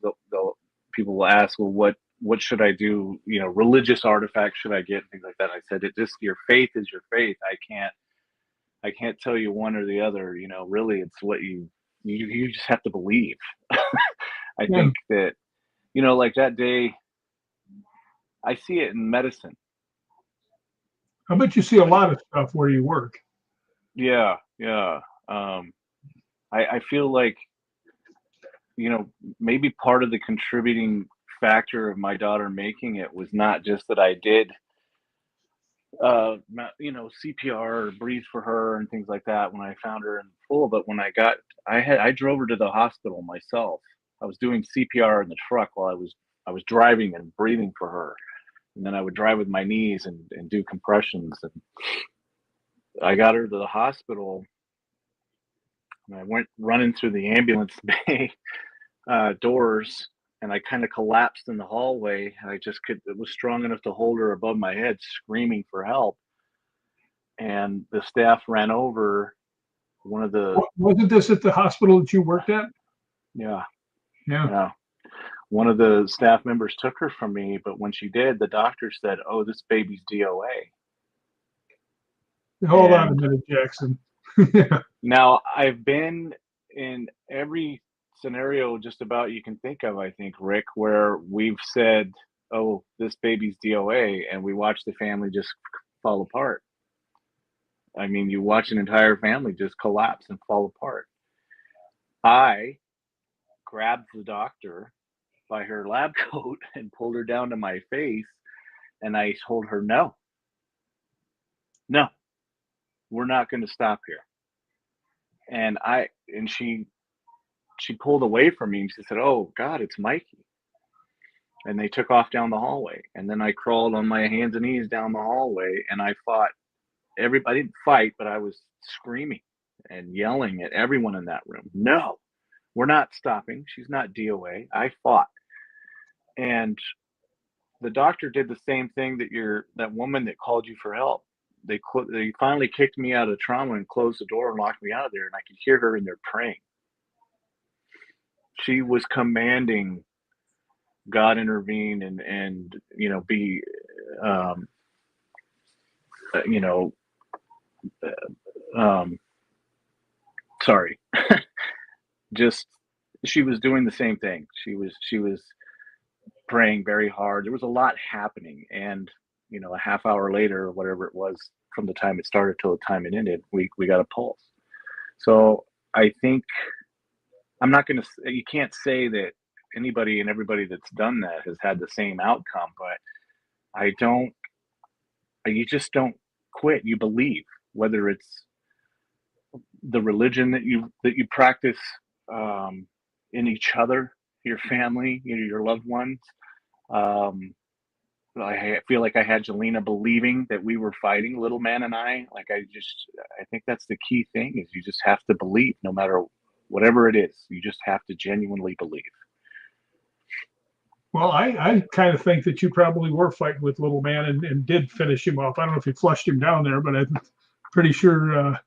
people will ask, well, what should I do? Religious artifacts should I get? Things like that. I said, your faith is your faith. I can't tell you one or the other. Really, it's what you just have to believe. I Yeah. think that, like that day, I see it in medicine. I bet you see a lot of stuff where you work. Yeah. I feel like, maybe part of the contributing factor of my daughter making it was not just that I did, CPR or breathe for her and things like that when I found her in the pool, but when I drove her to the hospital myself. I was doing CPR in the truck while I was driving and breathing for her. And then I would drive with my knees and do compressions. And I got her to the hospital. And I went running through the ambulance bay doors, and I kind of collapsed in the hallway. And it was strong enough to hold her above my head, screaming for help. And the staff ran over Wasn't this at the hospital that you worked at? Yeah. Yeah. One of the staff members took her from me, but when she did, the doctor said, "Oh, this baby's DOA." Hold on a minute, Jackson. Now, I've been in every scenario just about you can think of, I think, Rick, where we've said, "Oh, this baby's DOA," and we watch the family just fall apart. I mean, you watch an entire family just collapse and fall apart. I grabbed the doctor by her lab coat and pulled her down to my face, and I told her, no, we're not going to stop here. And she pulled away from me, and she said, "Oh God, it's Mikey." And they took off down the hallway. And then I crawled on my hands and knees down the hallway, and I fought everybody. I didn't fight, but I was screaming and yelling at everyone in that room. No, we're not stopping. She's not DOA. I fought. And the doctor did the same thing that woman that called you for help. They finally kicked me out of trauma and closed the door and locked me out of there. And I could hear her in there praying. She was commanding God intervene and be, sorry. Just, she was doing the same thing. She was praying very hard. There was a lot happening, and a half hour later, or whatever it was, from the time it started till the time it ended, we got a pulse. So I think you can't say that anybody and everybody that's done that has had the same outcome, but you just don't quit. You believe, whether it's the religion that you practice, in each other, your family, your loved ones. I feel like I had Jelena believing that we were fighting, little man and I. I think that's the key thing, is you just have to believe, no matter whatever it is. You just have to genuinely believe. Well, I kind of think that you probably were fighting with little man and did finish him off. I don't know if you flushed him down there, but I'm pretty sure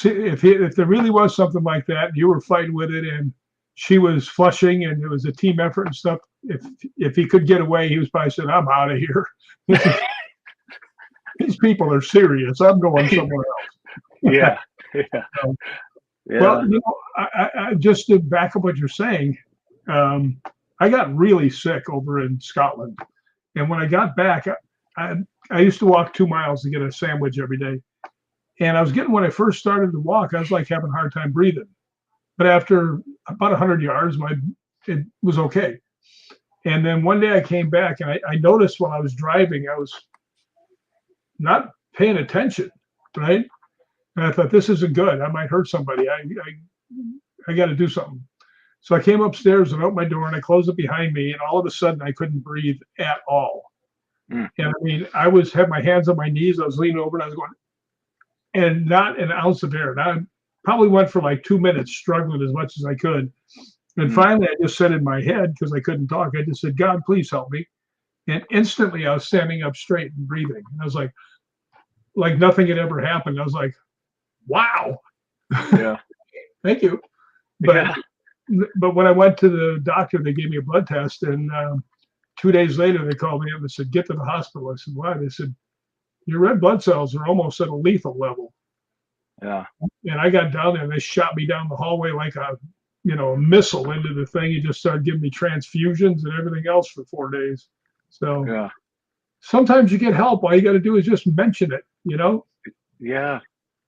if there really was something like that, you were fighting with it, and she was flushing, and it was a team effort and stuff. If he could get away, he was probably saying, "I'm out of here. These people are serious. I'm going somewhere else." Yeah. Well, I just to back up what you're saying, I got really sick over in Scotland, and when I got back, I used to walk 2 miles to get a sandwich every day, and when I first started to walk, I was like having a hard time breathing. But after about 100 yards, it was okay. And then one day I came back, and I noticed while I was driving, I was not paying attention, right? And I thought, this isn't good. I might hurt somebody. I got to do something. So I came upstairs and opened my door, and I closed it behind me, and all of a sudden I couldn't breathe at all. And I mean, I had my hands on my knees. I was leaning over, and I was going, and not an ounce of air. Now, I probably went for like 2 minutes struggling as much as I could. And finally, I just said in my head, because I couldn't talk, I just said, "God, please help me." And instantly I was standing up straight and breathing. And I was like nothing had ever happened. I was like, wow. Yeah. Thank you. But Yeah. but when I went to the doctor, they gave me a blood test, and 2 days later they called me up and said, "Get to the hospital." I said, "Why?" They said, "Your red blood cells are almost at a lethal level." Yeah. And I got down there, and they shot me down the hallway like a missile into the thing. He just started giving me transfusions and everything else for 4 days. So Yeah. sometimes you get help. All you got to do is just mention it. Yeah.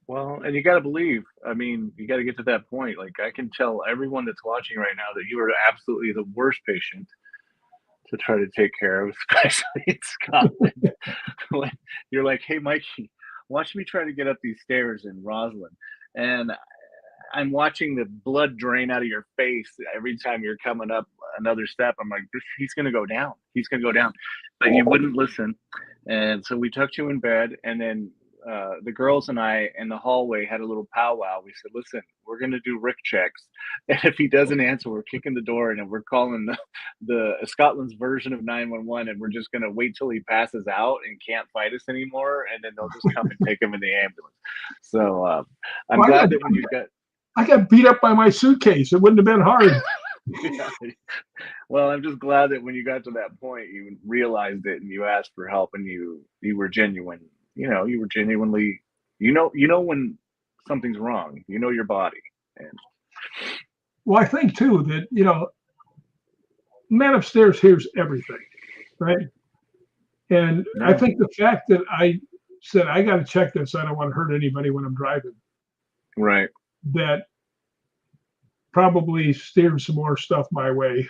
Well, and you got to believe, I mean, you got to get to that point. Like, I can tell everyone that's watching right now that you are absolutely the worst patient to try to take care of, especially in Scotland. When you're like, hey, Mikey, watch me try to get up these stairs in Roslyn. And I'm watching the blood drain out of your face every time you're coming up another step. I'm like, he's going to go down. He's going to go down. But you wouldn't listen. And so we tucked you in bed. And then the girls and I in the hallway had a little powwow. We said, listen, we're going to do Rick checks. And if he doesn't answer, we're kicking the door in and we're calling the Scotland's version of 911. And we're just going to wait till he passes out and can't fight us anymore. And then they'll just come and take him in the ambulance. So I'm glad that when you got. I got beat up by my suitcase. It wouldn't have been hard. Yeah. Well, I'm just glad that when you got to that point, you realized it and you asked for help and you were genuine. You were genuinely, when something's wrong, your body. And Well, I think too that, man upstairs hears everything, right? And I think the fact that I said, I got to check this, I don't want to hurt anybody when I'm driving. Right. That probably steered some more stuff my way,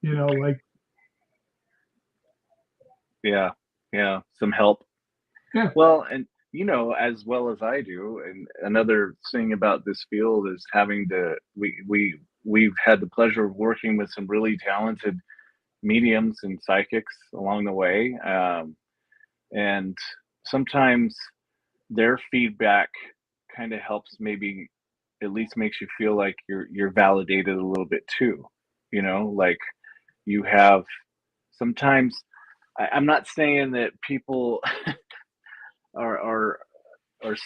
like. Yeah. Some help. Yeah. Well, and as well as I do, and another thing about this field is having we've had the pleasure of working with some really talented mediums and psychics along the way. And sometimes their feedback kind of helps, maybe at least makes you feel like you're validated a little bit too, like you have sometimes. I'm not saying that people are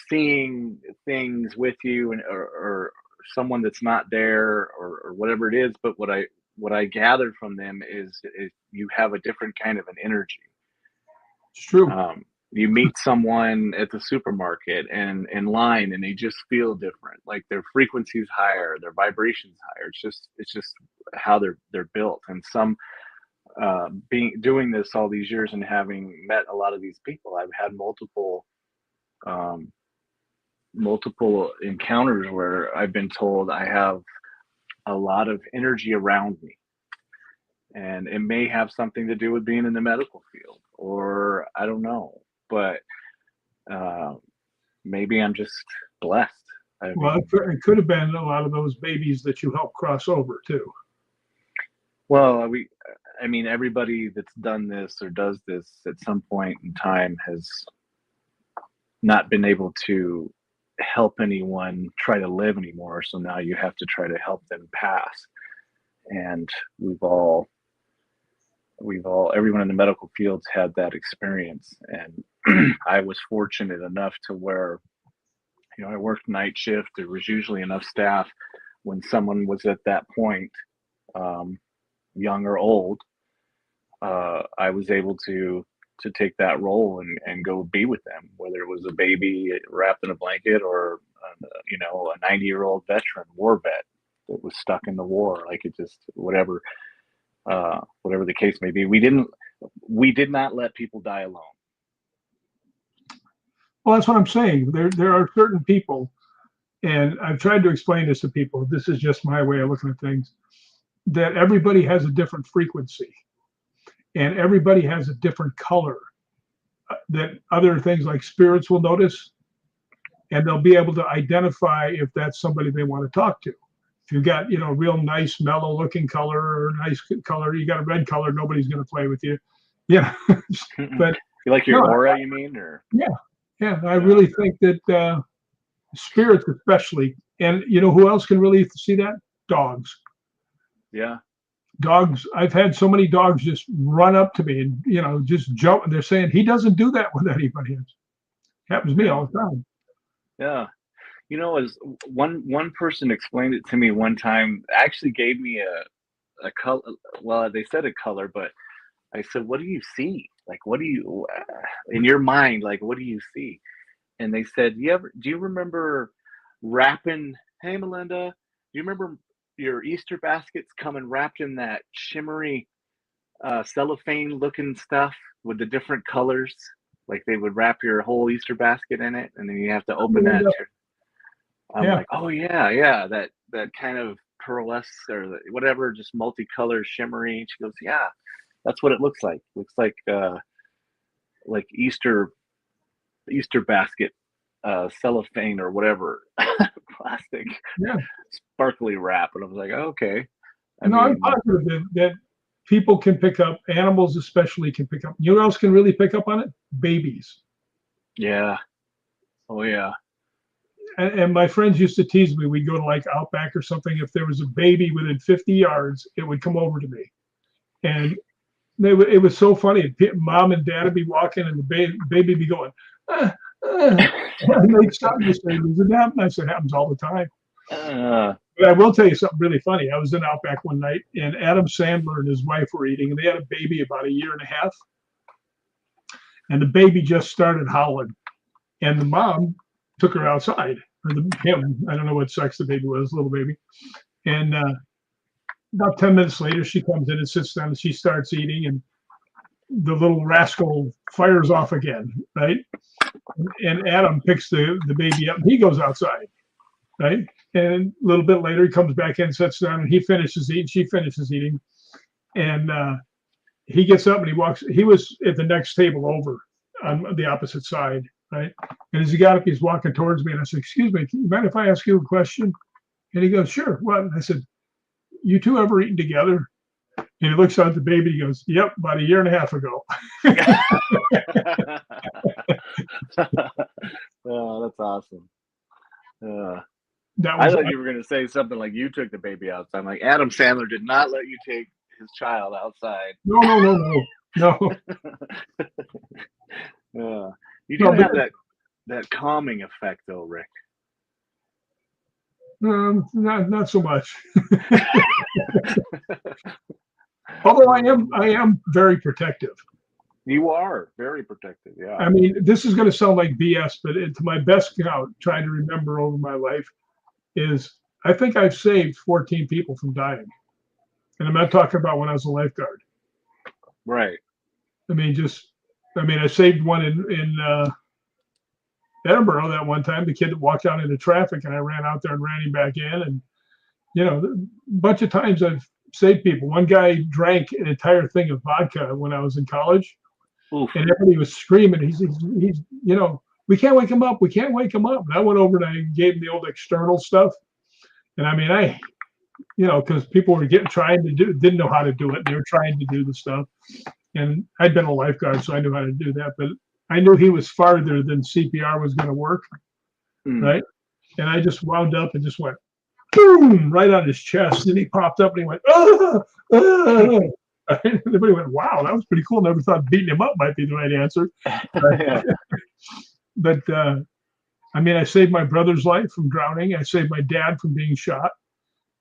seeing things with you or someone that's not there or whatever it is, but what I gathered from them is you have a different kind of an energy. It's true. You meet someone at the supermarket and in line, and they just feel different. Like their frequency's higher, their vibration's higher. It's just how they're built. And some doing this all these years and having met a lot of these people, I've had multiple encounters where I've been told I have a lot of energy around me. And it may have something to do with being in the medical field, or I don't know, but maybe I'm just blessed. Well, it could have been a lot of those babies that you helped cross over too. Well, everybody that's done this or does this at some point in time has not been able to help anyone try to live anymore. So now you have to try to help them pass. And everyone in the medical field's had that experience. And I was fortunate enough to where, I worked night shift. There was usually enough staff when someone was at that point, young or old, I was able to take that role and go be with them, whether it was a baby wrapped in a blanket or, a 90-year-old veteran, war vet that was stuck in the war, like it just, whatever the case may be. We did not let people die alone. Well, that's what I'm saying. There are certain people, and I've tried to explain this to people. This is just my way of looking at things, that everybody has a different frequency and everybody has a different color that other things like spirits will notice, and they'll be able to identify if that's somebody they want to talk to. If you've got, real nice, mellow looking color or nice color, you got a red color, nobody's going to play with you. Yeah. But you like your aura, you mean? Or yeah, I really think that spirits especially, and who else can really see that? Dogs. Yeah. Dogs. I've had so many dogs just run up to me and, just jump. And they're saying he doesn't do that with anybody else. Happens to me all the time. Yeah. You know, as one person explained it to me one time, actually gave me a color. Well, they said a color, but I said, "What do you see? Like, what do you in your mind? Like, what do you see?" And they said, Do you remember wrapping? Hey, Melinda, do you remember your Easter baskets coming wrapped in that shimmery cellophane looking stuff with the different colors? Like they would wrap your whole Easter basket in it, and then you have to open that. I'm Yeah. like, oh yeah, that kind of pearlesque or whatever, just multicolored, shimmery. And she goes, yeah, that's what it looks like. Looks like Easter basket, cellophane or whatever, plastic, Yeah. sparkly wrap. And I was like, oh, okay. I No, I'm mean, positive that people can pick up, animals especially can pick up. You know who else can really pick up on it? Babies. yeah, oh yeah, And my friends used to tease me. We'd go to like Outback or something. If there was a baby within 50 yards, it would come over to me. And it was so funny. Mom and dad would be walking and the baby would be going, ah, ah. And they'd stop and say, does it happen? I said, it happens all the time. uh, But I will tell you something really funny. I was in Outback one night and Adam Sandler and his wife were eating and they had a baby about a year and a half. And the baby just started howling. And the mom took her outside, or him. I don't know what sex the baby was, little baby. And about 10 minutes later, she comes in and sits down and she starts eating. And the little rascal fires off again, right? And Adam picks the baby up and he goes outside, right? And a little bit later, he comes back in, sits down, and he finishes eating. She finishes eating. And he gets up and he walks. He was at the next table over on the opposite side, right? And as he got up, he's walking towards me. And I said, excuse me, you mind if I ask you a question? And he goes, sure. What? And I said, you two ever eaten together? And he looks at the baby. He goes, yep, about a year and a half ago. Oh, that's awesome. That I was thought you were going to say something like you took the baby outside. I'm like, Adam Sandler did not let you take his child outside. no. You do have that calming effect, though, Rick. Not so much. Although I am very protective. You are very protective, yeah. I mean, this is going to sound like BS, but to my best count, trying to remember over my life, is I think I've saved 14 people from dying. And I'm not talking about when I was a lifeguard. Right. I saved one in Edinburgh that one time, the kid that walked out into traffic and I ran out there and ran him back in. And, a bunch of times I've saved people. One guy drank an entire thing of vodka when I was in college. Oof. And everybody was screaming. He's we can't wake him up. We can't wake him up. And I went over and I gave him the old external stuff. And I mean, because people were didn't know how to do it. They were trying to do the stuff. And I'd been a lifeguard, so I knew how to do that. But I knew he was farther than CPR was going to work, right? And I just wound up and just went, boom, right on his chest. And he popped up and he went, ah, ah. Everybody went, wow, that was pretty cool. Never thought beating him up might be the right answer. But I saved my brother's life from drowning. I saved my dad from being shot.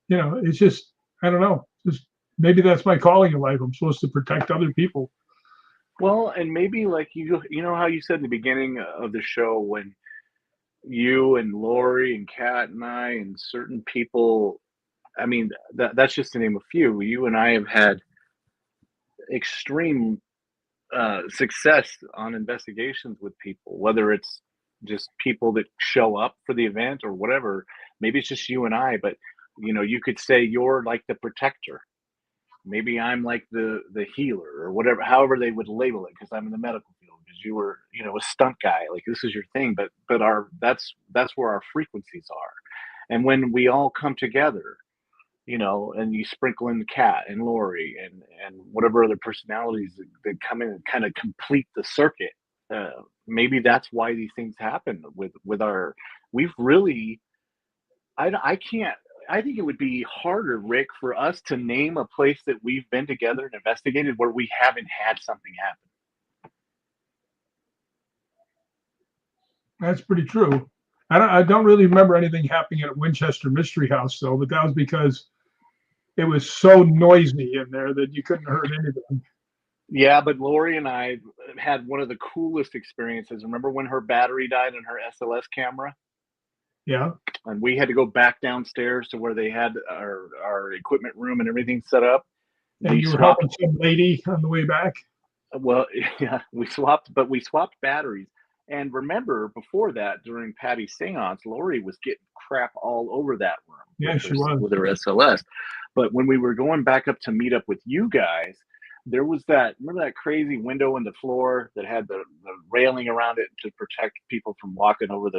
It's just, I don't know. Just maybe that's my calling in life. I'm supposed to protect other people. Well, and maybe like you know how you said in the beginning of the show when you and Lori and Kat and I and certain people, I mean, that's just to name a few. You and I have had extreme success on investigations with people, whether it's just people that show up for the event or whatever. Maybe it's just you and I, but you could say you're like the protector. Maybe I'm like the healer or whatever, however they would label it, because I'm in the medical field, because you were, a stunt guy, like this is your thing, but that's where our frequencies are. And when we all come together, and you sprinkle in the Cat and Lori and whatever other personalities that come in and kind of complete the circuit, maybe that's why these things happen with our, we've really, I think it would be harder, Rick, for us to name a place that we've been together and investigated where we haven't had something happen. That's pretty true. I don't really remember anything happening at Winchester Mystery House though, but that was because it was so noisy in there that you couldn't hear anything. Yeah, but Lori and I had one of the coolest experiences. Remember when her battery died in her SLS camera? Yeah. And we had to go back downstairs to where they had our equipment room and everything set up. And We you were swapped. helping some lady on the way back. Well, yeah, we swapped batteries. And remember, before that, during Patty's seance, Lori was getting crap all over that room Yeah, she was. with her SLS. But when we were going back up to meet up with you guys, there was remember that crazy window in the floor that had the railing around it to protect people from walking over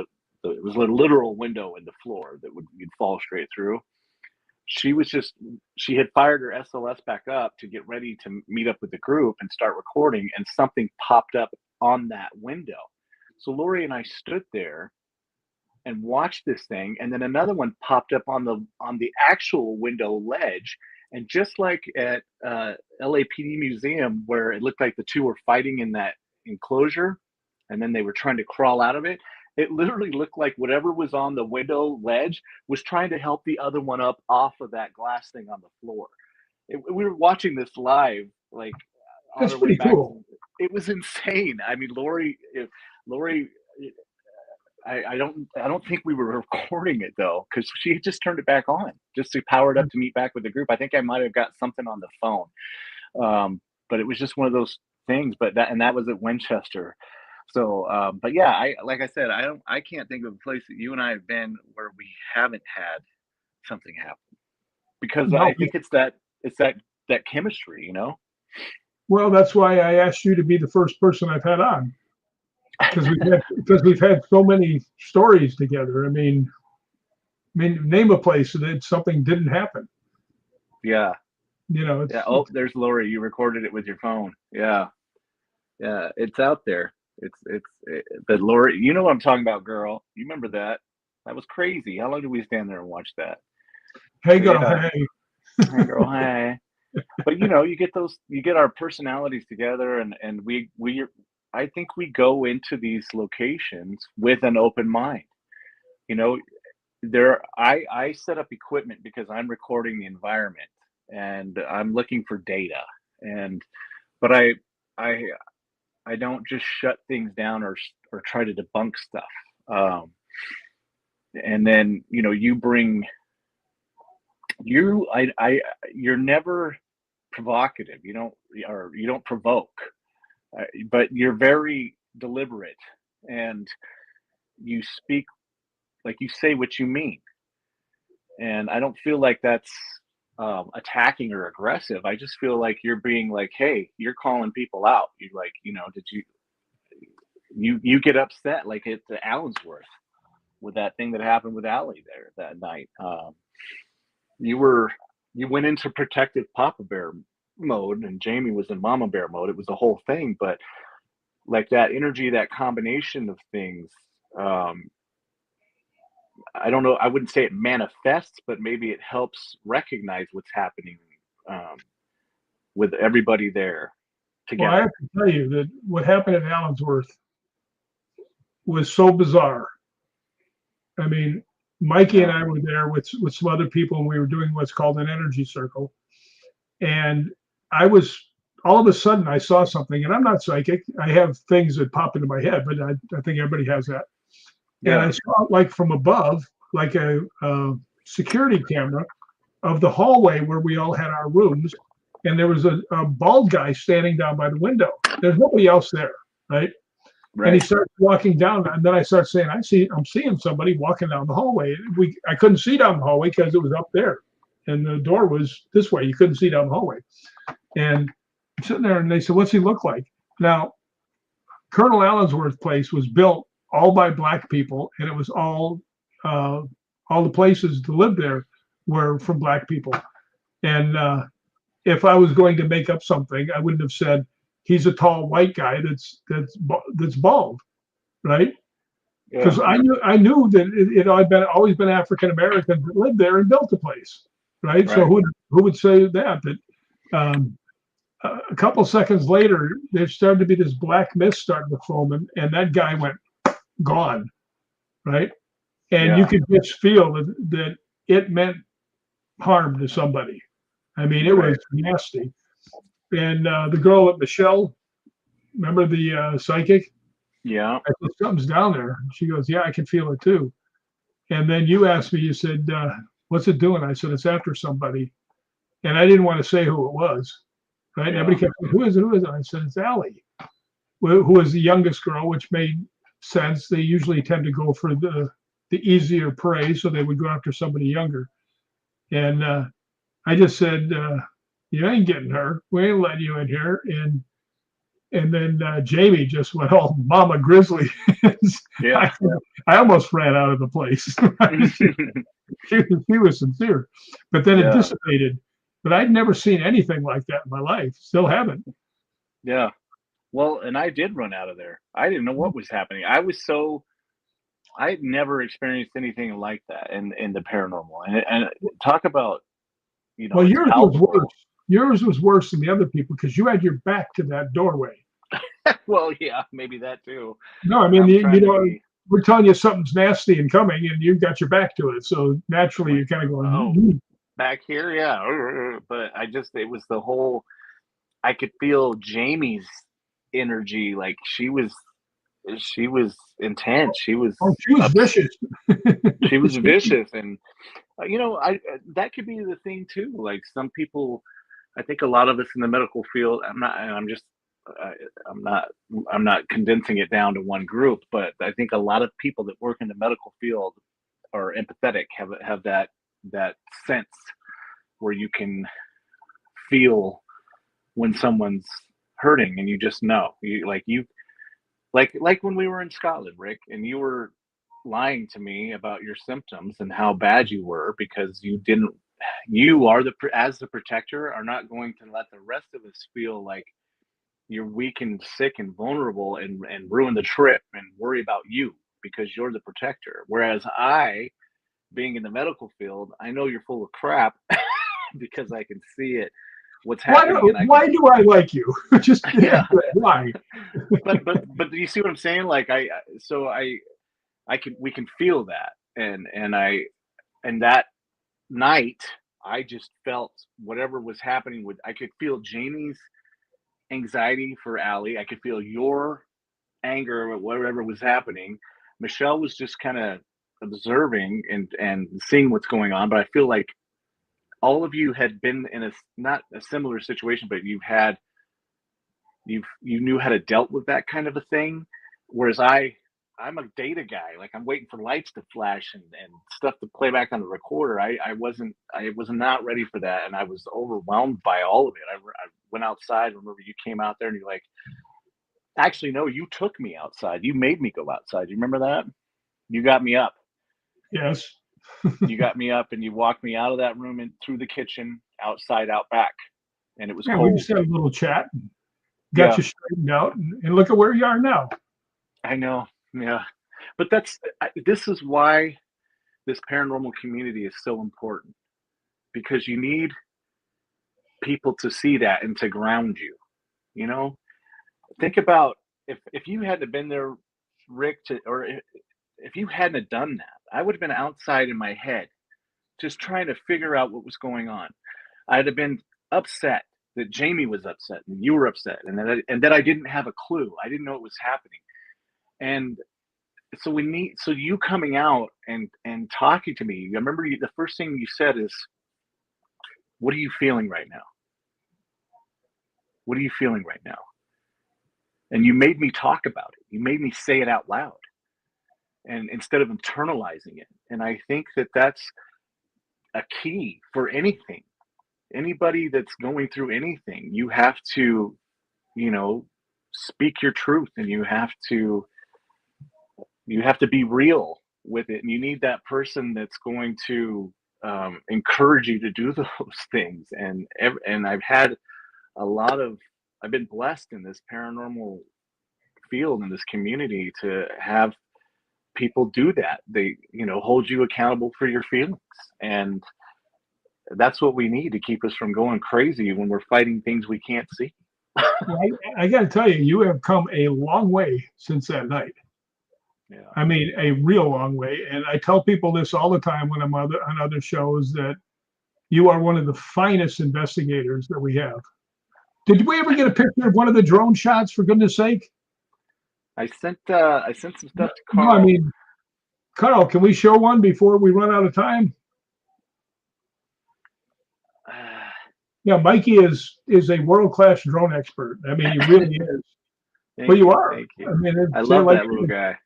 it was a literal window in the floor that you'd fall straight through. She had fired her SLS back up to get ready to meet up with the group and start recording, and something popped up on that window. So Lori and I stood there and watched this thing, and then another one popped up on the actual window ledge. And just like at LAPD Museum, where it looked like the two were fighting in that enclosure, and then they were trying to crawl out of it, it literally looked like whatever was on the window ledge was trying to help the other one up off of that glass thing on the floor. We were watching this live, like on That's our way pretty back. cool. It was insane. I mean, Lori, I don't think we were recording it though, because she had just turned it back on just to power it up to meet back with the group. I think I might have got something on the phone, but it was just one of those things. But that was at Winchester. So, but yeah, like I said, I can't think of a place that you and I have been where we haven't had something happen, because No, I think it's that chemistry, you know. well, that's why I asked you to be the first person I've had on, because we've had so many stories together. I mean, name a place that something didn't happen. Yeah. You know. Yeah. Oh, there's Lori. You recorded it with your phone. Yeah. Yeah. It's out there. But Lori, you know what I'm talking about, girl. You remember that? That was crazy. How long did we stand there and watch that? Hey, girl. Yeah. Hey. Hey, girl. Hey. But you get our personalities together, and I think we go into these locations with an open mind. You know, I set up equipment because I'm recording the environment and I'm looking for data, but I don't just shut things down or try to debunk stuff. And then you're never provocative. You don't provoke, but you're very deliberate, and you speak, like, you say what you mean. And I don't feel like that's attacking or aggressive. I just feel like you're being like, hey, you're calling people out. You're like, did you get upset like at the Allensworth with that thing that happened with Allie there that night. You went into protective Papa Bear mode, and Jamie was in Mama Bear mode. It was the whole thing, but like that energy, that combination of things, I don't know, I wouldn't say it manifests, but maybe it helps recognize what's happening with everybody there together. Well, I have to tell you that what happened at Allensworth was so bizarre. I mean, Mikey and I were there with some other people, and we were doing what's called an energy circle. And all of a sudden I saw something, and I'm not psychic. I have things that pop into my head, but I think everybody has that. Yeah. And I saw, like, from above, like a security camera of the hallway where we all had our rooms. And there was a bald guy standing down by the window. There's nobody else there, right? And he starts walking down, and then I start saying, I'm seeing somebody walking down the hallway. I couldn't see down the hallway because it was up there, and the door was this way. You couldn't see down the hallway. And I'm sitting there, and they said, "What's he look like?" Now, Colonel Allensworth's place was built all by Black people, and it was all the places to live there were from Black people. And if I was going to make up something, I wouldn't have said he's a tall white guy that's bald, right? Because I knew that it had always been African Americans that lived there and built the place, right? So who would say that? A couple seconds later, there started to be this black mist starting to form, and that guy went gone, right? and you Yeah. could just feel that it meant harm to somebody. I mean, it Right. was nasty. And the girl at Michelle, remember the psychic? Yeah. I said, something's down there. She goes, yeah, I can feel it too. And then you asked me, you said, what's it doing? I said, it's after somebody. And I didn't want to say who it was. Right? And Yeah. everybody kept saying, who is it? Who is it? I said, it's Allie, who was the youngest girl, which made sense. They usually tend to go for the easier prey, so they would go after somebody younger. And I just said, you ain't getting her. We ain't letting you in here. And then Jamie just went all Mama Grizzly. Yeah. I almost ran out of the place. she was sincere, but then it Yeah. dissipated. But I'd never seen anything like that in my life. Still haven't. Yeah. Well, and I did run out of there. I didn't know what was happening. I had never experienced anything like that in the paranormal. And talk about, Well, it's yours was palpable. worse. Yours was worse than the other people because you had your back to that doorway. Well, yeah, maybe that too. No, I mean, I'm you trying to know, be we're telling you something's nasty and coming, and you've got your back to it. So naturally, you're like, kind of going, oh, "Mm." back here, yeah. But it was the whole. I could feel Jamie's energy. Like she was intense. She was Oh, she was upset. vicious. She was vicious, and I that could be the thing too. Like some people, I think a lot of us in the medical field. I- I'm not, I'm not condensing it down to one group, but I think a lot of people that work in the medical field are empathetic, have that sense where you can feel when someone's hurting, and you just know like when we were in Scotland, Rick, and you were lying to me about your symptoms and how bad you were because you didn't. You are as the protector are not going to let the rest of us feel like you're weak and sick and vulnerable and ruin the trip and worry about you because you're the protector. Whereas I, being in the medical field, I know you're full of crap because I can see it, what's happening, and I Why can, do I like you? Just yeah. why? But do you see what I'm saying? Like we can feel that, and that night I just felt whatever was happening with. I could feel Jamie's anxiety for Allie. I could feel your anger at whatever was happening. Michelle was just kind of observing and seeing what's going on, but I feel like all of you had been in a not a similar situation, but you knew how to dealt with that kind of a thing. Whereas I'm a data guy. Like I'm waiting for lights to flash and stuff to play back on the recorder. I was not ready for that, and I was overwhelmed by all of it. I went outside. Remember, you came out there and you're like, actually, no, you took me outside. You made me go outside. You remember that? You got me up. Yes. You got me up and you walked me out of that room and through the kitchen, outside, out back, and it was Yeah, we cold. just had a little chat, and got Yeah, you straightened out, and look at where you are now. I know. Yeah, but this is why this paranormal community is so important because you need people to see that and to ground you. You know, think about if you hadn't been there, Rick, or if you hadn't done that, I would have been outside in my head, just trying to figure out what was going on. I'd have been upset that Jamie was upset and you were upset, and that I didn't have a clue. I didn't know what was happening, and so you coming out and talking to me. I remember the first thing you said is, "What are you feeling right now? What are you feeling right now?" And you made me talk about it. You made me say it out loud, and instead of internalizing it. And I think that that's a key for anything. Anybody that's going through anything, you have to, you know, speak your truth, and you have to be real with it, and you need that person that's going to encourage you to do those things. And I've been blessed in this paranormal field, in this community, to have people do that. They, hold you accountable for your feelings, and that's what we need to keep us from going crazy when we're fighting things we can't see. Well, I got to tell you, you have come a long way since that night. Yeah. I mean, a real long way. And I tell people this all the time when I'm on other shows, that you are one of the finest investigators that we have. Did we ever get a picture of one of the drone shots, for goodness sake? I sent some stuff to No, I Carl. mean, Carl, can we show one before we run out of time? Yeah, Mikey is a world-class drone expert. I mean, he really is. Well, you are. Thank you. I mean, I say love like that little guy.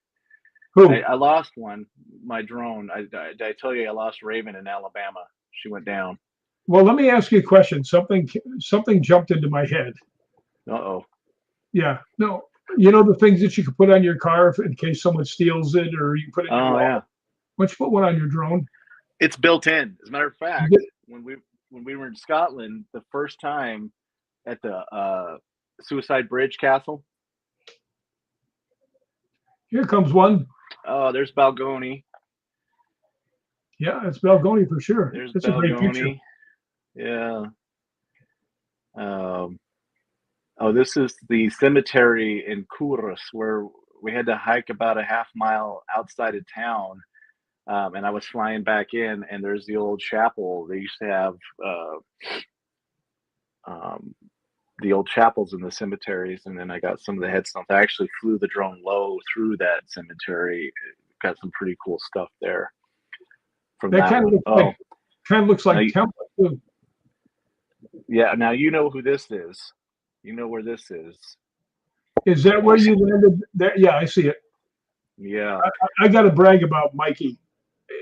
who? I lost one, my drone. I tell you, I lost Raven in Alabama. She went down. Well, let me ask you a question. Something jumped into my head. Uh-oh. Yeah. No. You know the things that you can put on your car in case someone steals it, or you can put it in your Oh, wallet? yeah. Why don't you put one on your drone? It's built in. As a matter of fact, Is it- when we were in Scotland the first time at the Suicide Bridge Castle. Here comes one. Oh, there's Balgoni. Yeah, it's Balgoni for sure. There's It's a great picture. Balgoni. Yeah. Oh, this is the cemetery in Couros, where we had to hike about a half mile outside of town. And I was flying back in, and there's the old chapel. They used to have the old chapels in the cemeteries, and then I got some of the headstones. I actually flew the drone low through that cemetery. Got some pretty cool stuff there. From That kind of looks like temple too. Yeah, now you know who this is. You know where this is. Is that where you landed? There? Yeah, I see it. Yeah. I got to brag about Mikey.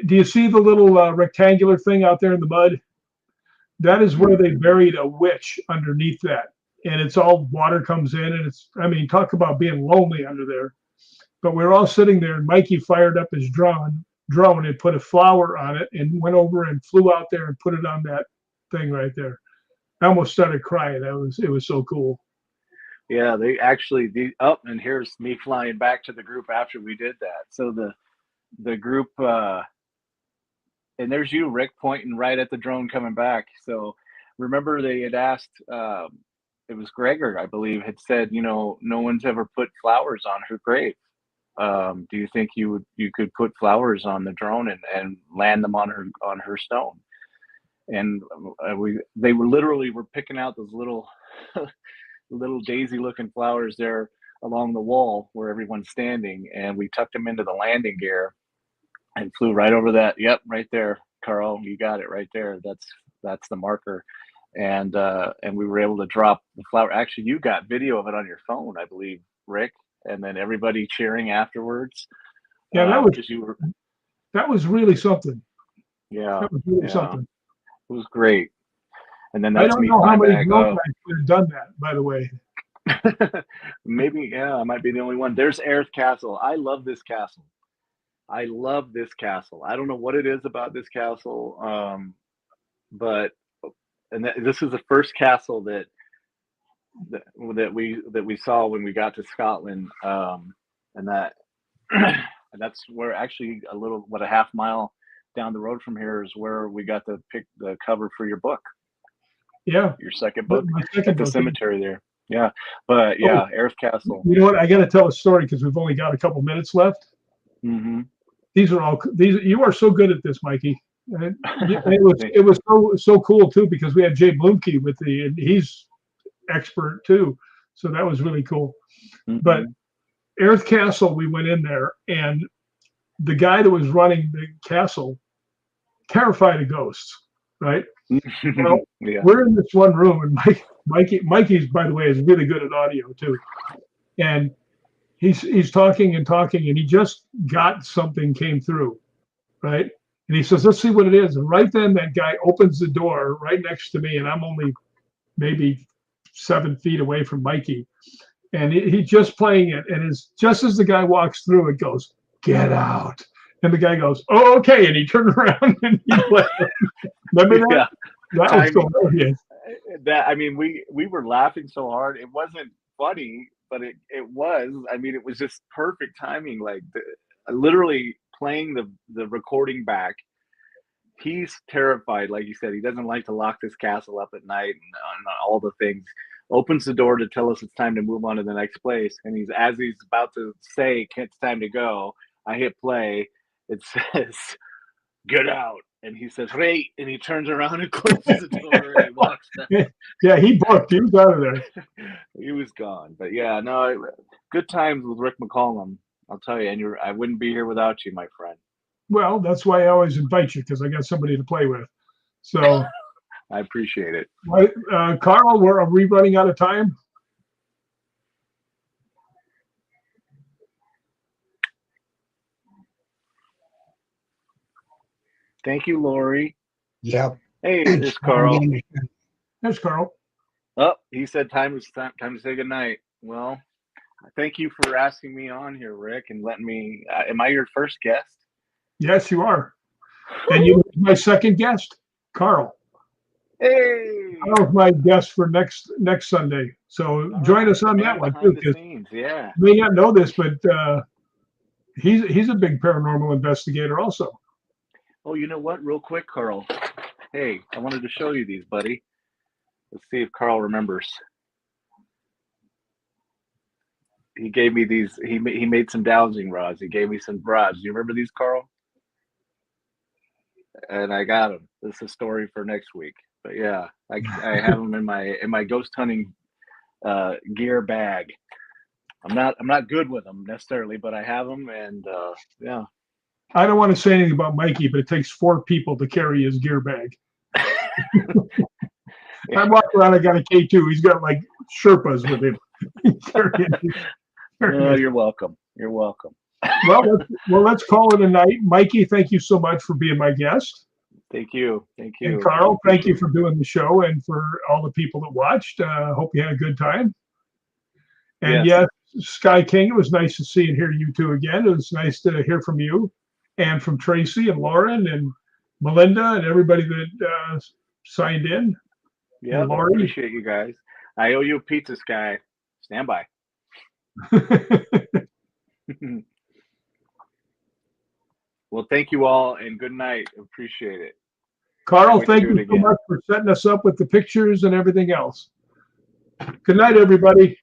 Do you see the little rectangular thing out there in the mud? That is where they buried a witch underneath that. And it's all water comes in, and I mean, talk about being lonely under there. But we were all sitting there, and Mikey fired up his drone and put a flower on it and went over and flew out there and put it on that thing right there. I almost started crying. It was so cool. Yeah, they actually and here's me flying back to the group after we did that. So the group and there's you, Rick, pointing right at the drone coming back. So remember they had asked it was Gregor, I believe, had said, no one's ever put flowers on her grave. Do you think you could put flowers on the drone and land them on her stone? And they were picking out those little daisy looking flowers there along the wall where everyone's standing, and we tucked them into the landing gear and flew right over that. Yep, right there, Carl, you got it right there. That's the marker. And we were able to drop the flower. Actually, you got video of it on your phone, I believe, Rick, and then everybody cheering afterwards. Yeah, that was really something. Yeah, that was really something. It was great. And then I that's don't me know how many back. drone guys could have done that, by the way. Maybe, yeah, I might be the only one. There's Airth Castle. I love this castle. I don't know what it is about this castle, but this is the first castle that we saw when we got to Scotland, and that's where actually a half mile down the road from here is where we got to pick the cover for your book. Yeah, your second book at the cemetery there. Yeah, but yeah, Airth Castle. You know what? I got to tell a story because we've only got a couple minutes left. Mm-hmm. You are so good at this, Mikey. And it was so cool too, because we had Jay Blumke and he's expert too. So that was really cool. Mm-hmm. But Airth Castle, we went in there, and the guy that was running the castle terrified of ghosts, right? Well, yeah. We're in this one room, and Mikey's, by the way, is really good at audio too. And he's talking, and he just got something came through, right? And he says, let's see what it is. And right then that guy opens the door right next to me, and I'm only maybe 7 feet away from Mikey. And he's just playing it. And just as the guy walks through, it goes, "Get out." And the guy goes, "Oh, okay." And he turned around and he left. Remember that? Yeah. That was hilarious. I mean, we were laughing so hard. It wasn't funny, but it was. I mean, it was just perfect timing. Like literally playing the recording back. He's terrified. Like you said, he doesn't like to lock this castle up at night and all the things. Opens the door to tell us it's time to move on to the next place. And as he's about to say, it's time to go, I hit play. It says, "Get out." And he says, "Wait," and he turns around and closes the door and he walks out. Yeah, he booked. He was out of there. He was gone. But yeah, no, good times with Rick McCallum. I'll tell you, and I wouldn't be here without you, my friend. Well, that's why I always invite you, because I got somebody to play with. So, I appreciate it. Carl, are we running out of time? Thank you, Lori. Yep. Hey, it's Carl. There's Carl. Oh, he said time to say goodnight. Well, thank you for asking me on here, Rick, and letting me. Am I your first guest? Yes, you are. And you my second guest, Carl. Hey, Carl's my guest for next Sunday. So join us on that one too. Scenes, yeah. You may not know this, but he's a big paranormal investigator also. Oh, you know what? Real quick, Carl. Hey, I wanted to show you these, buddy. Let's see if Carl remembers. He gave me these. He made some dowsing rods. He gave me some rods. Do you remember these, Carl? And I got them. This is a story for next week. But yeah, I have them in my ghost hunting gear bag. I'm not good with them necessarily, but I have them, and yeah. I don't want to say anything about Mikey, but it takes 4 people to carry his gear bag. I walk around, I got a K2. He's got like Sherpas with him. Oh, you're welcome. You're welcome. Well, let's call it a night. Mikey, thank you so much for being my guest. Thank you. Thank you. And Carl, thank you for doing the show and for all the people that watched. Hope you had a good time. And yes, Sky King, it was nice to see and hear you two again. It was nice to hear from you and from Tracy and Lauren and Melinda and everybody that signed in. Yeah, I appreciate you guys. I owe you a pizza, Sky. Stand by. Well, thank you all and good night. Appreciate it. Carl, thank you so much for setting us up with the pictures and everything else. Good night, everybody.